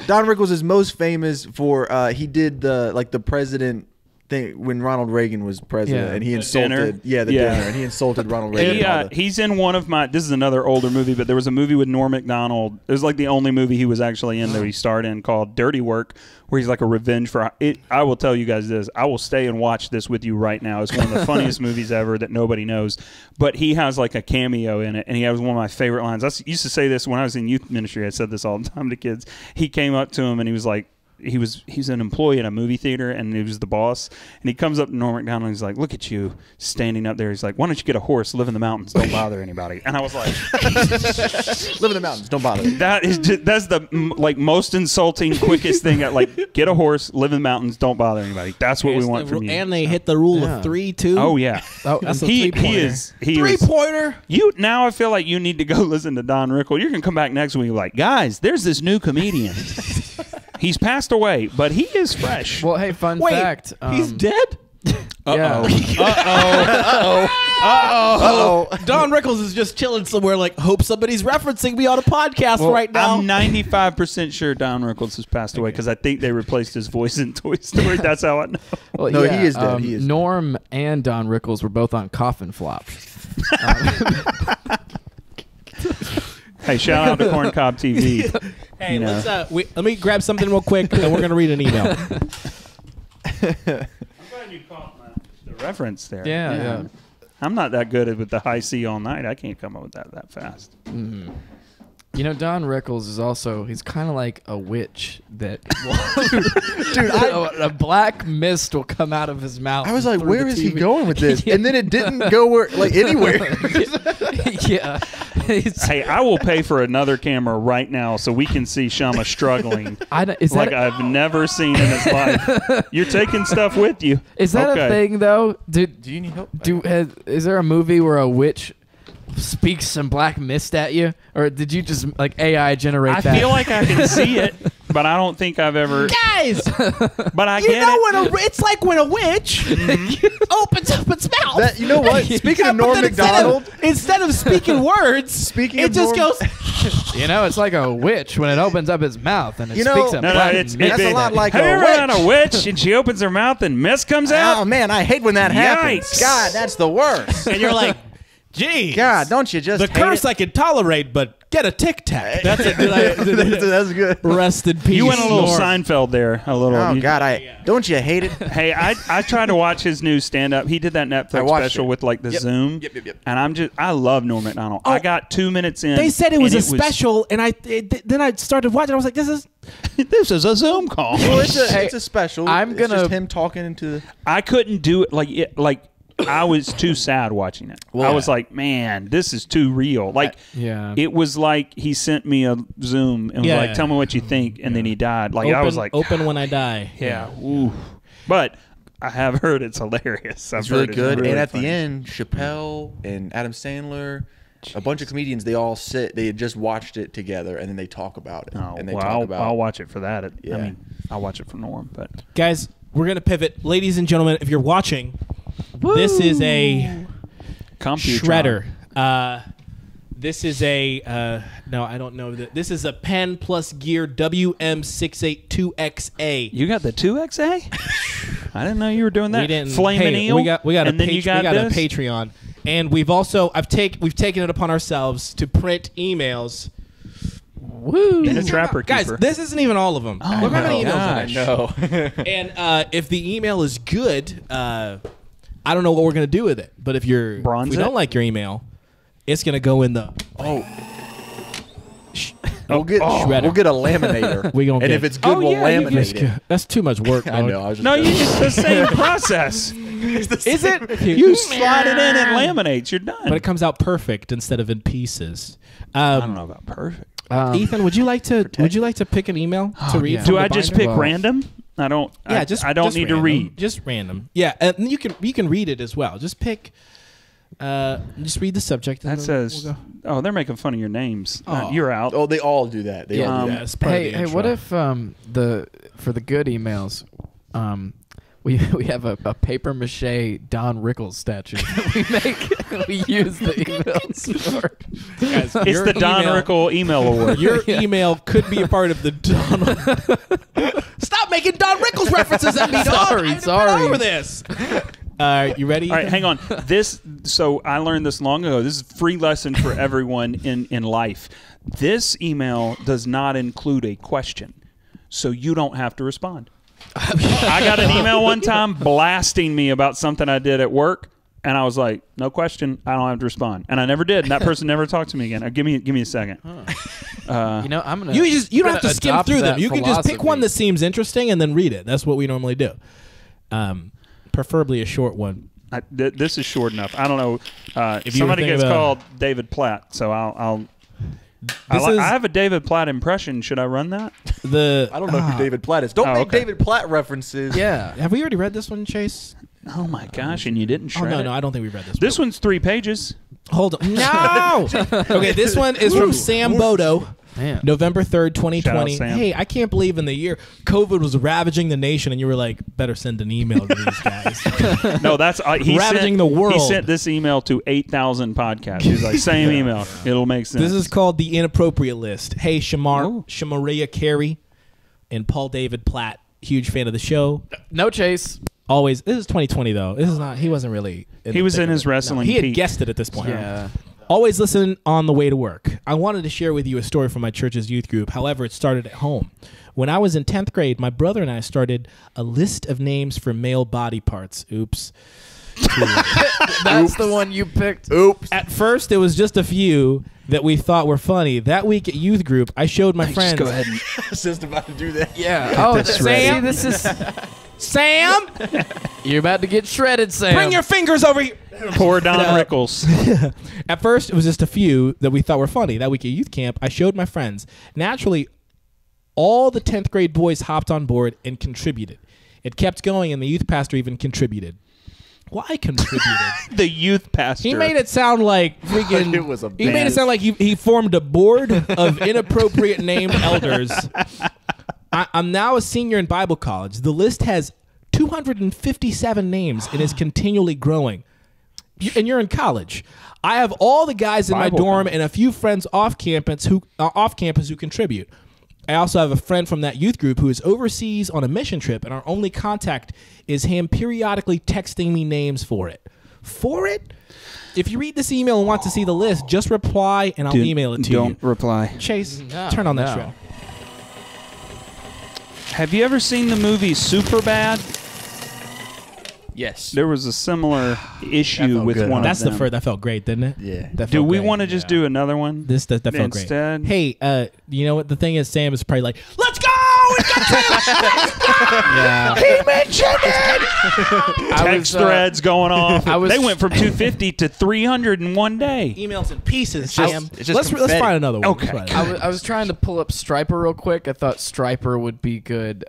Don Rickles is most famous for he did the president thing when Ronald Reagan was president, Yeah. and he dinner? insulted Yeah. dinner, and he insulted Ronald Reagan. He, and all the- he's in one of my. This is another older movie, but there was a movie with Norm Macdonald. It was like the only movie he was actually in that he starred in called Dirty Work, where he's like a revenge for it. I will tell you guys this. I will stay and watch this with you right now. It's one of the funniest movies ever that nobody knows. But he has like a cameo in it, and he has one of my favorite lines. I used to say this when I was in youth ministry. I said this all the time to kids. He came up to him and he was like, he's an employee at a movie theater, and he was the boss, and he comes up to Norm Macdonald and he's like, look at you standing up there. He's like, why don't you get a horse, live in the mountains, don't bother anybody. And I was like, live in the mountains, don't bother. that's the like most insulting quickest thing at like, get a horse, live in the mountains, don't bother anybody. That's what we want from you. And they hit the rule Yeah. of 3 too. Oh yeah. That's a he three-pointer. is he is Three-pointer. you now I feel like you need to go listen to Don Rickles. You're gonna come back next week and be like, guys, there's this new comedian. He's passed away, but he is fresh. Well, hey, fun Wait, fact. he's dead? Yeah. Don Rickles is just chilling somewhere. Like, hope somebody's referencing me on a podcast right now. I'm 95% sure Don Rickles has passed away because I think they replaced his voice in Toy Story. That's how I know. Well, No, he is dead. He is Norm and Don Rickles were both on Coffin Flop. Hey, shout out to Corn Cob TV. Hey, let me grab something real quick, and we're gonna read an email. I'm glad you caught the reference there. Yeah. I'm not that good with the high C all night. I can't come up with that fast. Mm-hmm. You know, Don Rickles is also, he's kind of like a witch that dude, a black mist will come out of his mouth. I was like, through where the is he TV. going with this? And then it didn't go anywhere. Yeah. Hey, I will pay for another camera right now so we can see Shama struggling Is like that, I've never seen in his life. You're taking stuff with you. is that Okay. a thing, though? Do you need help? Is there a movie where a witch speaks some black mist at you? Or did you just, like, AI generate I that? feel like I can see it, but I don't think I've ever. Guys, But I you get know it. when it's like when a witch opens up its mouth. You know what? Speaking of But Norm then Macdonald, instead of speaking words, Speaking it of just Norm- goes. You know, it's like a witch when it opens up its mouth and it You know- speaks a No, black it's mist. That's a lot like Have you a ever had witch. a witch and she opens her mouth and mist comes out? oh man, I hate when that happens. Yikes. God, that's the worst. And you're like, geez. God, don't you just The hate curse it? I can tolerate, but get a Tic Tac. That's a good idea. That's good. Rest in peace. You went a little Norm. Seinfeld there, a little. Oh You- God, don't you hate it? Hey, I tried to watch his new stand-up. He did that I Netflix watched special it. with like the Yep. Zoom. Yep. And I love Norm Macdonald. I got 2 minutes in. They said it was and a special, and then I started watching. I was like, this is a Zoom call. Well, it's a special. I'm It's gonna- just him talking into. I couldn't do it like I was too sad watching it. I was like, man, this is too real. Like, Yeah. it was like he sent me a Zoom and was Yeah. like, tell me what you think, and then he died. Like, I was like, open when I die. yeah, ooh. But I have heard it's hilarious. I've It's really heard good. really And at funny. the end, Chappelle and Adam Sandler, a bunch of comedians, they all sit. They had just watched it together, and then they talk about it. Oh, and they well, talk about. I'll watch it for that. I Yeah. mean, I'll watch it for Norm, but Guys, we're gonna pivot, ladies and gentlemen. If you're watching, this is a Computron. shredder. This is a no, I don't know that. This is a Pen Plus Gear WM682XA. You got the 2XA? I didn't know you were doing that. We didn't. Flamin' hey, eel. we got a and then you got a this? Patreon, and we've also we've taken it upon ourselves to print emails. Woo. And a trapper Guys, keeper. this isn't even all of them. Look how many emails there are. No. And if the email is good, I don't know what we're gonna do with it. But if Bronze we don't it? like your email, it's gonna go in the We'll get shredder. We'll get a laminator. We gonna and get if it's good, we'll laminate it. That's too much work. I dog. know. I was just No, it's the same process. Is it? You slide it in and laminates. You're done. But it comes out perfect instead of in pieces. I don't know about perfect. Ethan, would you like to pick an email to read? yeah. from Do the I just binder? pick random? I don't. Yeah, I don't just need to random. read. Just random. Yeah, and you can read it as well. Just pick. Just read the subject. and That then says. we'll go. Oh, they're making fun of your names. Oh. You're out. Oh, they all do that. They all do that. That's part of the Hey, what intro. if for the good emails, we have a paper mache Don Rickles statue that we make. We use the emails for. Guys, It's your the Don email- Rickle email award. Your email could be a part of the Donald. Stop making Don Rickles references at me, dog. Sorry, I've sorry. been over this. You ready? All right, Ethan? hang on. So I learned this long ago. This is a free lesson for everyone in life. This email does not include a question, so you don't have to respond. I got an email one time blasting me about something I did at work, and I was like, "No question, I don't have to respond," and I never did. And that person never talked to me again. Give me a second. I'm gonna. You don't gonna have to skim adopt through them. that You can just pick philosophy. one that seems interesting and then read it. That's what we normally do. Preferably a short one. This is short enough. I don't know if you were somebody thinking gets about- called David Platt, so I'll. This is- I have a David Platt impression. Should I run that? I don't know who David Platt is. Don't make okay. David Platt references. Yeah. Have we already read this one, Chase? Oh my gosh! And you didn't Oh shred no, it? no, I don't think we read this. This one's 3 pages. Hold on. No. Okay, this one is from Sam Bodo. Man. November 3rd, 2020. Shout out, Sam. Hey, I can't believe in the year COVID was ravaging the nation, and you were like, better send an email to these guys. No, that's he Ravaging sent, the world. He sent this email to 8,000 podcasts. He's like, same email. It'll make sense. This is called the inappropriate list. Hey, Shamaria Carey and Paul David Platt. Huge fan of the show. No Chase. Always. This is 2020 though. This is not. He wasn't really. He was in his wrestling he had peak. guessed it at this point. Yeah. Always listen on the way to work. I wanted to share with you a story from my church's youth group. However, it started at home. When I was in 10th grade, my brother and I started a list of names for male body parts. Oops. That's the one you picked. Oops. At first, it was just a few that we thought were funny. That week at youth group, I showed my friends. Just go ahead and I was just about to do that. Yeah. Oh, Sam? this is. Sam, You're about to get shredded, Sam. bring your fingers over here. Poor Don Rickles. At first, it was just a few that we thought were funny. That week at youth camp, I showed my friends. Naturally, all the 10th grade boys hopped on board and contributed. It kept going, and the youth pastor even contributed. Why contributed? The youth pastor. He made it sound like freaking. It was a He made it band. sound like he formed a board of inappropriate named elders. I'm now a senior in Bible college. The list has 257 names and is continually growing. And you're in college. I have all the guys in my Bible dorm college. and a few friends off campus who contribute. I also have a friend from that youth group who is overseas on a mission trip, and our only contact is him periodically texting me names for it. For it? If you read this email and want to see the list, just reply and I'll email it to you. Don't reply. Chase, turn on that No. show. Have you ever seen the movie Superbad? Yes. There was a similar issue felt with good, one huh? That's of the them. first. That felt great, didn't it? Yeah. That Do felt we great. want to just do another one? That felt Instead? great. Hey, you know what? The thing is, Sam is probably like, let's go! We got Yeah. He mentioned it! Text threads going off. I was- They went from 250 to 300 in one day. Emails in pieces, just- Sam. it's just Let's confetti. find another one. Okay. Let's find another I was trying to pull up Striper real quick. I thought Striper would be good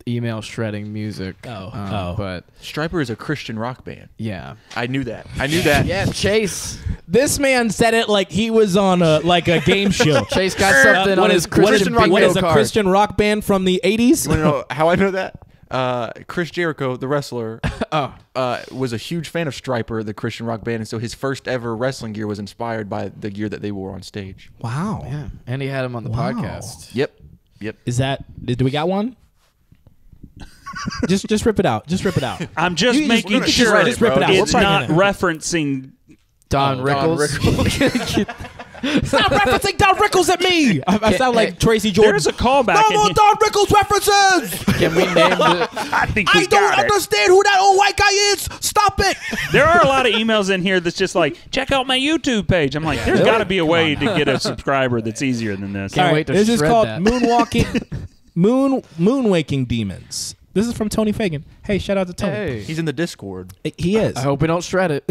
email shredding music. But Striper is a Christian rock band. yeah. I knew that. I knew that. Yeah, Chase. This man said it like he was on a game show. Chase got something on his Christian what is bingo a card. Christian rock band from the 80s? You want to know how I know that? Chris Jericho, the wrestler, was a huge fan of Striper, the Christian rock band, and so his first ever wrestling gear was inspired by the gear that they wore on stage. Wow. Yeah, and he had him on the Wow. podcast. Yep. Is that? Do we got one? just rip it out. Just rip it out. I'm just You making just sure rip it out. We're it's probably not gonna- referencing. Don Rickles. Stop referencing Don Rickles at me. I sound like Tracy Jordan. There's a callback. No in more here. Don Rickles references. Can we name the? I think we I don't got it. understand who that old white guy is. Stop it. There are a lot of emails in here that's just like, check out my YouTube page. I'm like, there's got to be a way to get a subscriber that's easier than this. Can't wait to This is shred called that. Moonwalking, Moonwaking Demons. This is from Tony Fagan. Hey, shout out to Tony. Hey, He's in the Discord. He is. I hope we don't shred it.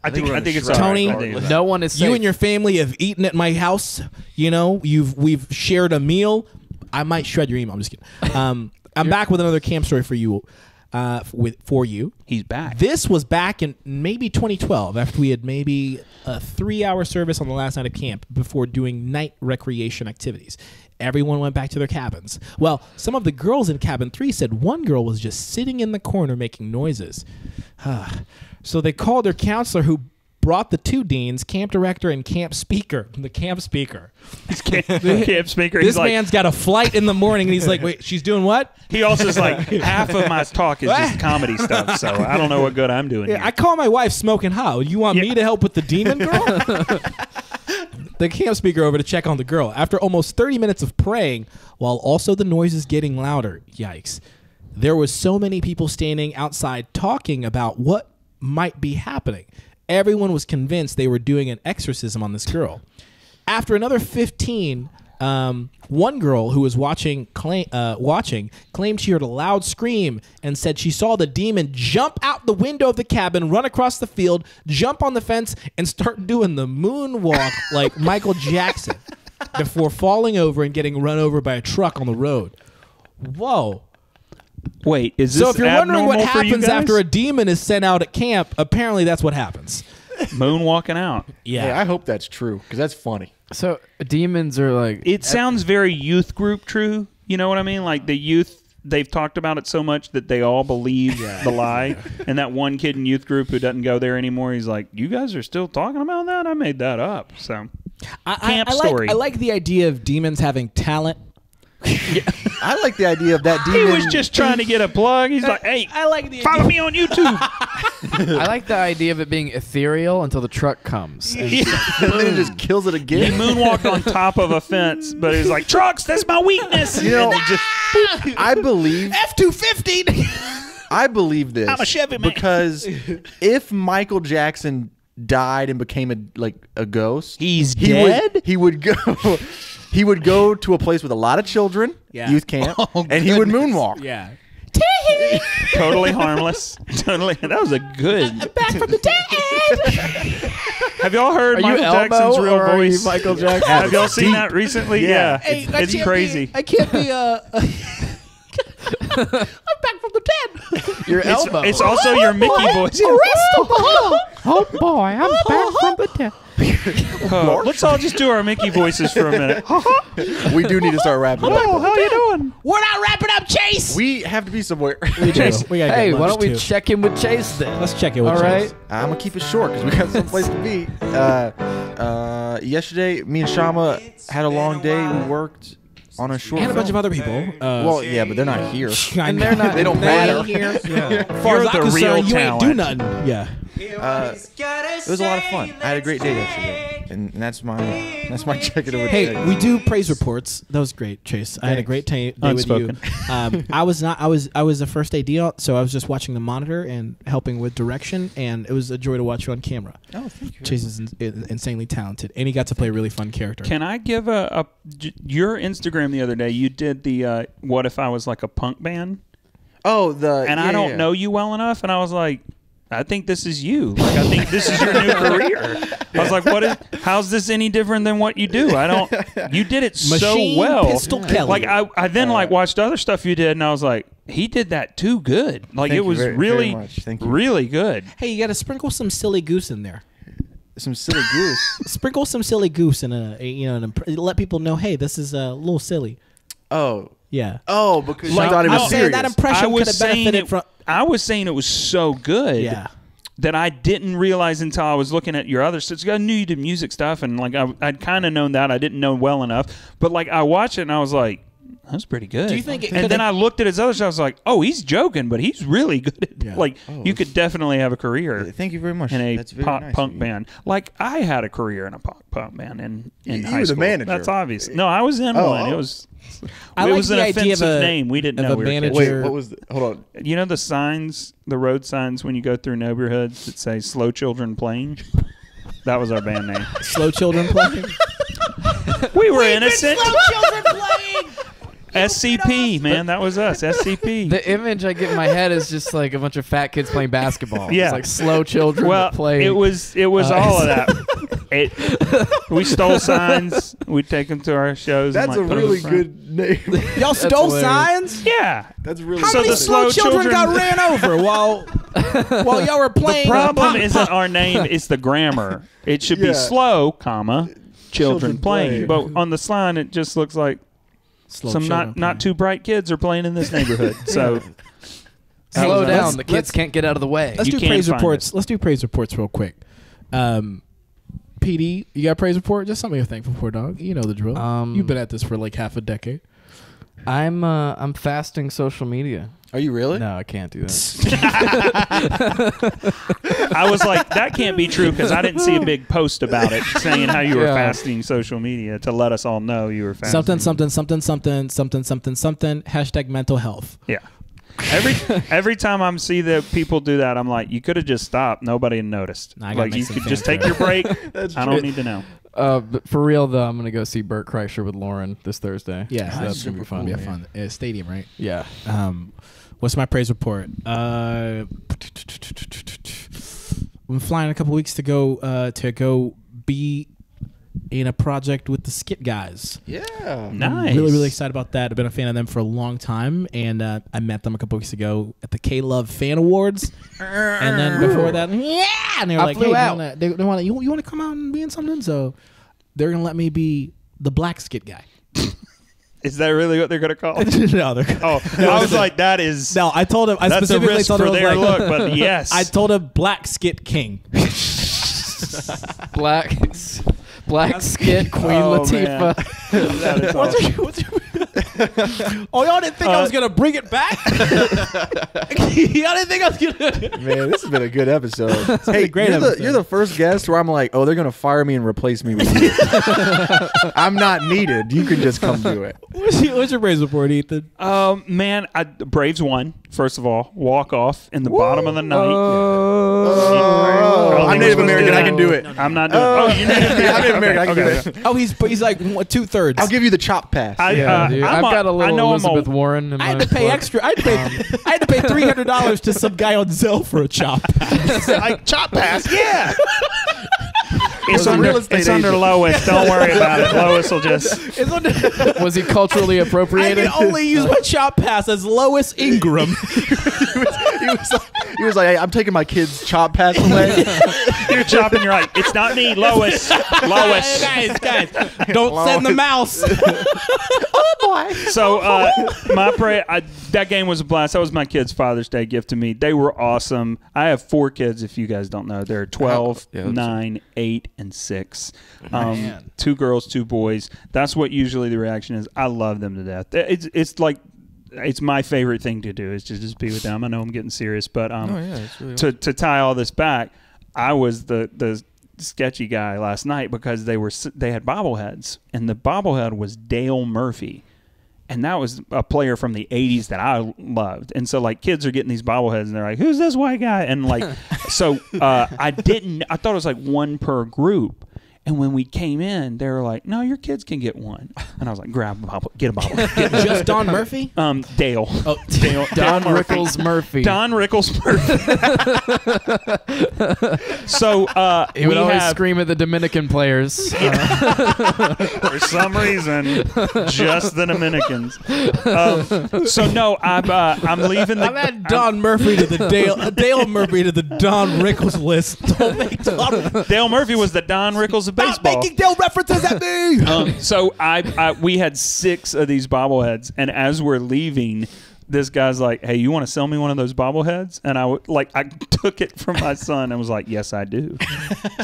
I think it's Shred. all Tony, right. I think it's- No one is safe. You and your family have eaten at my house. You know, we've shared a meal. I might shred your email. I'm just kidding. I'm back with another camp story for you. For you. He's back. This was back in maybe 2012 after we had maybe a 3-hour service on the last night of camp before doing night recreation activities. Everyone went back to their cabins. Well, some of the girls in cabin 3 said one girl was just sitting in the corner making noises. So they called their counselor, who brought the 2 deans, camp director and camp speaker. The camp speaker. Camp speaker. This He's like, man's got a flight in the morning, and he's like, wait, she's doing what? he also is like, half of my talk is just comedy stuff, so I don't know what good I'm doing Yeah, here. I call my wife smoking hot. You want me to help with the demon girl? The camp speaker over to check on the girl. After almost 30 minutes of praying, while also the noise is getting louder, yikes, there was so many people standing outside talking about what might be happening. Everyone was convinced they were doing an exorcism on this girl. After another 15, one girl who was watching claimed she heard a loud scream and said she saw the demon jump out the window of the cabin, run across the field, jump on the fence, and start doing the moonwalk like Michael Jackson before falling over and getting run over by a truck on the road. Whoa. Wait, is this So if you're wondering what abnormal for you happens guys? after a demon is sent out at camp, apparently that's what happens. Moonwalking out? Yeah. Hey, I hope that's true because that's funny. So demons are like. It sounds very youth group true. You know what I mean? Like the youth. They've talked about it so much that they all believe the lie. And that one kid in youth group who doesn't go there anymore, he's like, you guys are still talking about that? I made that up. So, camp story. I like the idea of demons having talent. I like the idea of that He demon. was just trying to get a plug. He's like, hey, I like the follow me on YouTube. I like the idea of it being ethereal until the truck comes. And and then it just kills it He again. moonwalked on top of a fence, but he's like, trucks, that's my weakness. You know, I believe F-250. I believe this. I'm a Chevy man. Because if Michael Jackson died and became a ghost, He's he dead? He would go. He would go to a place with a lot of children, youth camp, and he would moonwalk. Yeah. Totally harmless. Totally. That was a good. Back from the dead. Have y'all heard Are you Michael Elmo Jackson's real or are you voice? Michael Jackson? Have y'all seen that recently? Yeah. Hey, It's crazy. I can't be I'm back from the dead. Your elbow. It's also your Mickey voice. Oh boy, I'm back from the dead. Let's all just do our Mickey voices for a minute. We do need to start wrapping up. How you doing? We're not wrapping up, Chase. We have to be somewhere. We gotta Hey, get why lunch, don't we too. check in with Chase then? Let's check in with All Chase. right. I'm gonna keep it short because we got someplace to be. Yesterday, me and Shama had a long day. We worked on a short And a bunch of film. other people. Well, yeah, but they're not here. and they're not- They don't matter. Here. You're Far as I'm the concerned, real you ain't do talent. nothing. Yeah. It was a lot of fun. I had a great day yesterday, and that's my check-in with Hey, Chase. we do praise reports. That was great, Chase. I had a great day with you. Unspoken. I was a first AD, so I was just watching the monitor and helping with direction, and it was a joy to watch you on camera. Oh, thank you. Chase is insanely talented, and he got to play a really fun character. Can I give your Instagram the other day? You did the what if I was like a punk band? Oh, I don't know you well enough, and I was like, I think this is you. Like, I think this is your new career. I was like, how's this any different than what you do? You did it so Machine well. Pistol Kelly. Like, I then watched other stuff you did, and I was like, he did that too good. Like, Thank it you was very, really, very much. Thank you. really good. Hey, you got to sprinkle some silly goose in there. Some silly goose. Sprinkle some silly goose in let people know, hey, this is a little silly. Oh. Yeah. Oh, because you Like, thought it I'm was saying serious. that impression I was could have saying benefited it, from. I was saying it was so good. Yeah. That I didn't realize until I was looking at your other stuff. I knew you did music stuff, and like I'd kind of known that. I didn't know well enough, but like I watched it and I was like, "That's pretty good." Do you think it And then could've- I looked at his other stuff. I was like, "Oh, he's joking, but he's really good." At, Yeah. Like you could definitely have a career Thank you very much. in a That's very pop nice punk of you. band. Like I had a career in a punk band in You high were the school. manager. That's obvious. No, I was in Oh, one. It oh. was. I it like was the an idea of offensive a- name. We didn't of know a we were kids. manager. Wait, what was hold on. You know the signs, the road signs when you go through neighborhoods that say "Slow Children Playing"? That was our band name. Slow children playing. We were innocent. children playing. SCP, man, that was us. SCP. The image I get in my head is just like a bunch of fat kids playing basketball. Yeah. It's like slow children Well, that play. it was all of that. We stole signs. We'd take them to our shows. That's and, a like, put 'em in really front. good name. Y'all stole hilarious. signs? Yeah. That's really How So many the slow slow children got children- ran over while y'all were playing? The problem pop, isn't pop? our name; it's the grammar. It should Yeah. be slow, comma, children play. playing. But on the sign, it just looks like Slow some children not too bright kids are playing in this neyborhood. So Slow Let's- down. The kids can't get out of the way. Let's You do can't praise find reports. Let's do praise reports real quick. PD, you got a praise report? Just something you're thankful for, dog. You know the drill. You've been at this for like half a decade. I'm fasting social media. Are you really? No, I can't do that. I was like, that can't be true because I didn't see a big post about it saying how you were Yeah. fasting social media to let us all know you were fasting. Something. Hashtag mental health. Yeah. Every time I see that people do that, I'm like, you could have just stopped. Nobody noticed. Nah, I gotta Like make you some could just fanfare. take your break. I don't need to know. But for real though, I'm gonna go see Burt Kreischer with Lauren this Thursday. Yeah, So that's gonna be fun. Be a fun stadium, right? Yeah. What's my praise report? I'm flying in a couple weeks to go be in a project with the Skit guys. Yeah. Nice. I'm really excited about that. I've been a fan of them for a long time, and I met them a couple weeks ago at the K-Love Fan Awards. And then before that, and they were I like, flew "Hey, out. you want to come out and be in something?" So they're gonna let me be the black skit guy. Is that really what they're going to call it? No, they're. Oh, I was like, that is. No, I told him. I That's a specifically risk told for him. their look, but yes. I told him Black Skit King. Black skit Queen Oh, Latifah. That is awesome. Oh, y'all didn't think I was gonna bring it back? Y'all didn't think I was gonna. Man, this has been a good episode. Hey, great you're, episode. you're the first guest where I'm like, oh, they're gonna fire me and replace me with you. I'm not needed. You can just come do it. What's your Braves report, Ethan? Man, Braves won, first of all. Walk off in the bottom of the ninth. I'm Native American. I can do it. I'm not doing it. Oh, you're Native American. I'm Native American. I can do it. Oh, he's like 2/3. I'll give you the chop pass. Dude, I've got a little Elizabeth Warren in my I had to pay book. extra. I had to pay $300 to some guy on Zelle for a chop. like chop pass, yeah. It's a under, real estate it's under agent. Lois. Don't worry about it. Lois will just. Was he culturally I appropriated? can only use my chop pass as Lois Ingram. He was like, hey, I'm taking my kid's chop pass away. You're chopping. You're like, it's not me, Lois. Lois. guys, don't send the mouse. So that game was a blast. That was my kid's Father's Day gift to me. They were awesome. I have 4 kids, if you guys don't know. They're 12, 9, 8, and 6. 2 girls, 2 boys. That's what usually the reaction is. I love them to death. It's like it's my favorite thing to do is to just be with them. I know I'm getting serious, but really to tie all this back, I was the sketchy guy last night because they had bobbleheads, and the bobblehead was Dale Murphy. And that was a player from the 80s that I loved. And so, like, kids are getting these bobbleheads, and they're like, who's this white guy? And, like, so I thought it was, like, 1 per group. And when we came in, they were like, no, your kids can get 1. And I was like, grab a bobble, get a bobblehead. Just Don Murphy? Dale. Oh, Dale Don Murphy. Rickles Murphy. Don Rickles Murphy. So He would always scream at the Dominican players. for some reason, just the Dominicans. So no, I'm leaving the. I'm adding Don Murphy to the Dale Murphy to the Don Rickles list. Don't make Don. Dale Murphy was the Don Rickles of baseball. Stop making Dale references at me. So we had 6 of these bobbleheads, and as we're leaving, this guy's like, "Hey, you want to sell me one of those bobbleheads?" And I took it from my son and was like, "Yes, I do."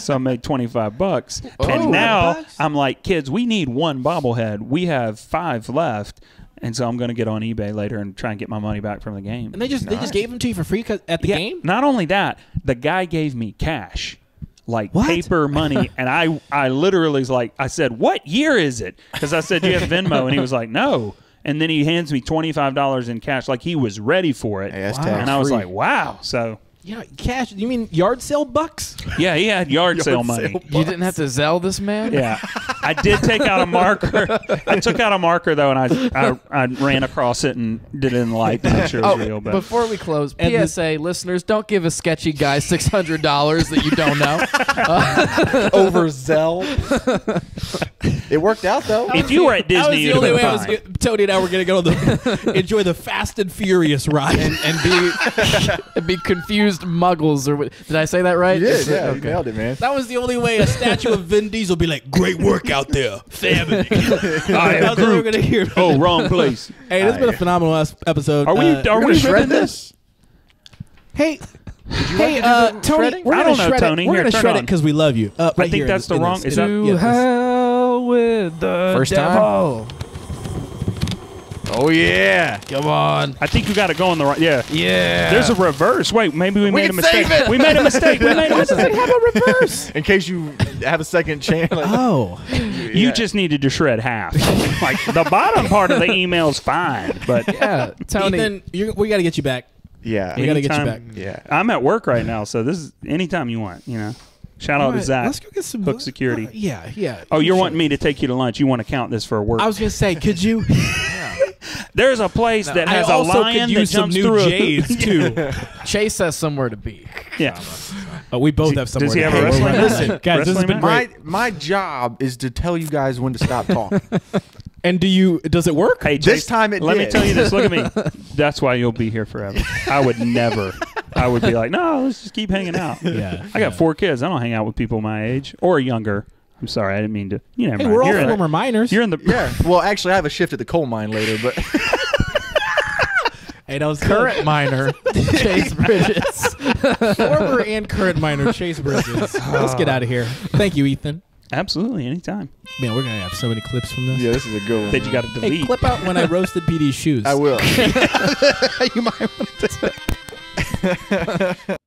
So I made $25, and now I'm like, "Kids, we need 1 bobblehead. We have 5 left." And so I'm going to get on eBay later and try and get my money back from the game. And they just gave them to you for free at the game? Not only that, the guy gave me cash. Like What? paper money, and I literally was like, I said, what year is it? Because I said, do you have Venmo? And he was like, no. And then he hands me $25 in cash, like he was ready for it. Hey, that's And I was tax-free. like, wow. So Yeah, cash. You mean yard sale bucks? yeah, he had yard sale money. You didn't have to Zell this man? Yeah, I did take out a marker. I took out a marker though, and I ran across it and did it in the light to make sure it was real. But Before we close, And PSA, listeners, don't give a sketchy guy $600 that you don't know. Over Zell. It worked out though. if you were at That was Disney, the you'd only way I have was. been fine. Tony and I were going to go to enjoy the Fast and Furious ride. and be confused muggles or what, did I say that right? You did, yeah, you nailed it, man. That was the only way a statue of Vin Diesel would be like, "Great work out there, family." That's what we were going to hear. Oh, wrong place. Hey, this has been a phenomenal episode. Are we? Are we shred ripping this? Hey, Tony, Tony, we're I gonna don't know, shred Tony. it. We're Here, gonna turn shred it it on. because we love you. Right I think here that's the in wrong. this- Is that? To hell with the First time? devil. Oh yeah. Come on. I think you got to go on the right. Yeah. Yeah. There's a reverse. Wait, maybe we made a can mistake. save it. We made a mistake. We made a mistake. have a reverse. In case you have a second chance. Like, Oh, You just needed to shred half. Like the bottom part of the email's fine, but Yeah, Tony. Ethan, we got to get you back. yeah. We got to get you back. Anytime- Yeah. I'm at work right now, so this is anytime you want. You know, shout out All to right, Zach. Let's go get some Hook Security. Yeah. Oh, you're wanting me to take you to lunch? You want to count this for work? I was gonna say, could you? There's a place that I has a also lion could that use some jumps new through. J's too. Chase has somewhere to be. Yeah. We both have somewhere. Does he to have a go. wrestling match? Listen, guys, this has Wrestling been match? great. My job is to tell you guys when to stop talking. And does it work? Hey, This Chase, time it let me did. tell you this. Look at me. That's why you'll be here forever. I would never. I would be like, no, let's just keep hanging out. Yeah. I got 4 kids. I don't hang out with people my age or younger. I'm sorry, I didn't mean to. You know, Hey, we're all former miners. You're in the Yeah. Well, actually, I have a shift at the coal mine later, but Hey, that was Current miner, Chase Bridges. former and current miner Chase Bridges. Let's get out of here. Thank you, Ethan. absolutely anytime. Man, we're gonna have so many clips from this. yeah, this is a good one. That you got to Hey, delete. clip out when I roasted PD's shoes. I will. You might want to.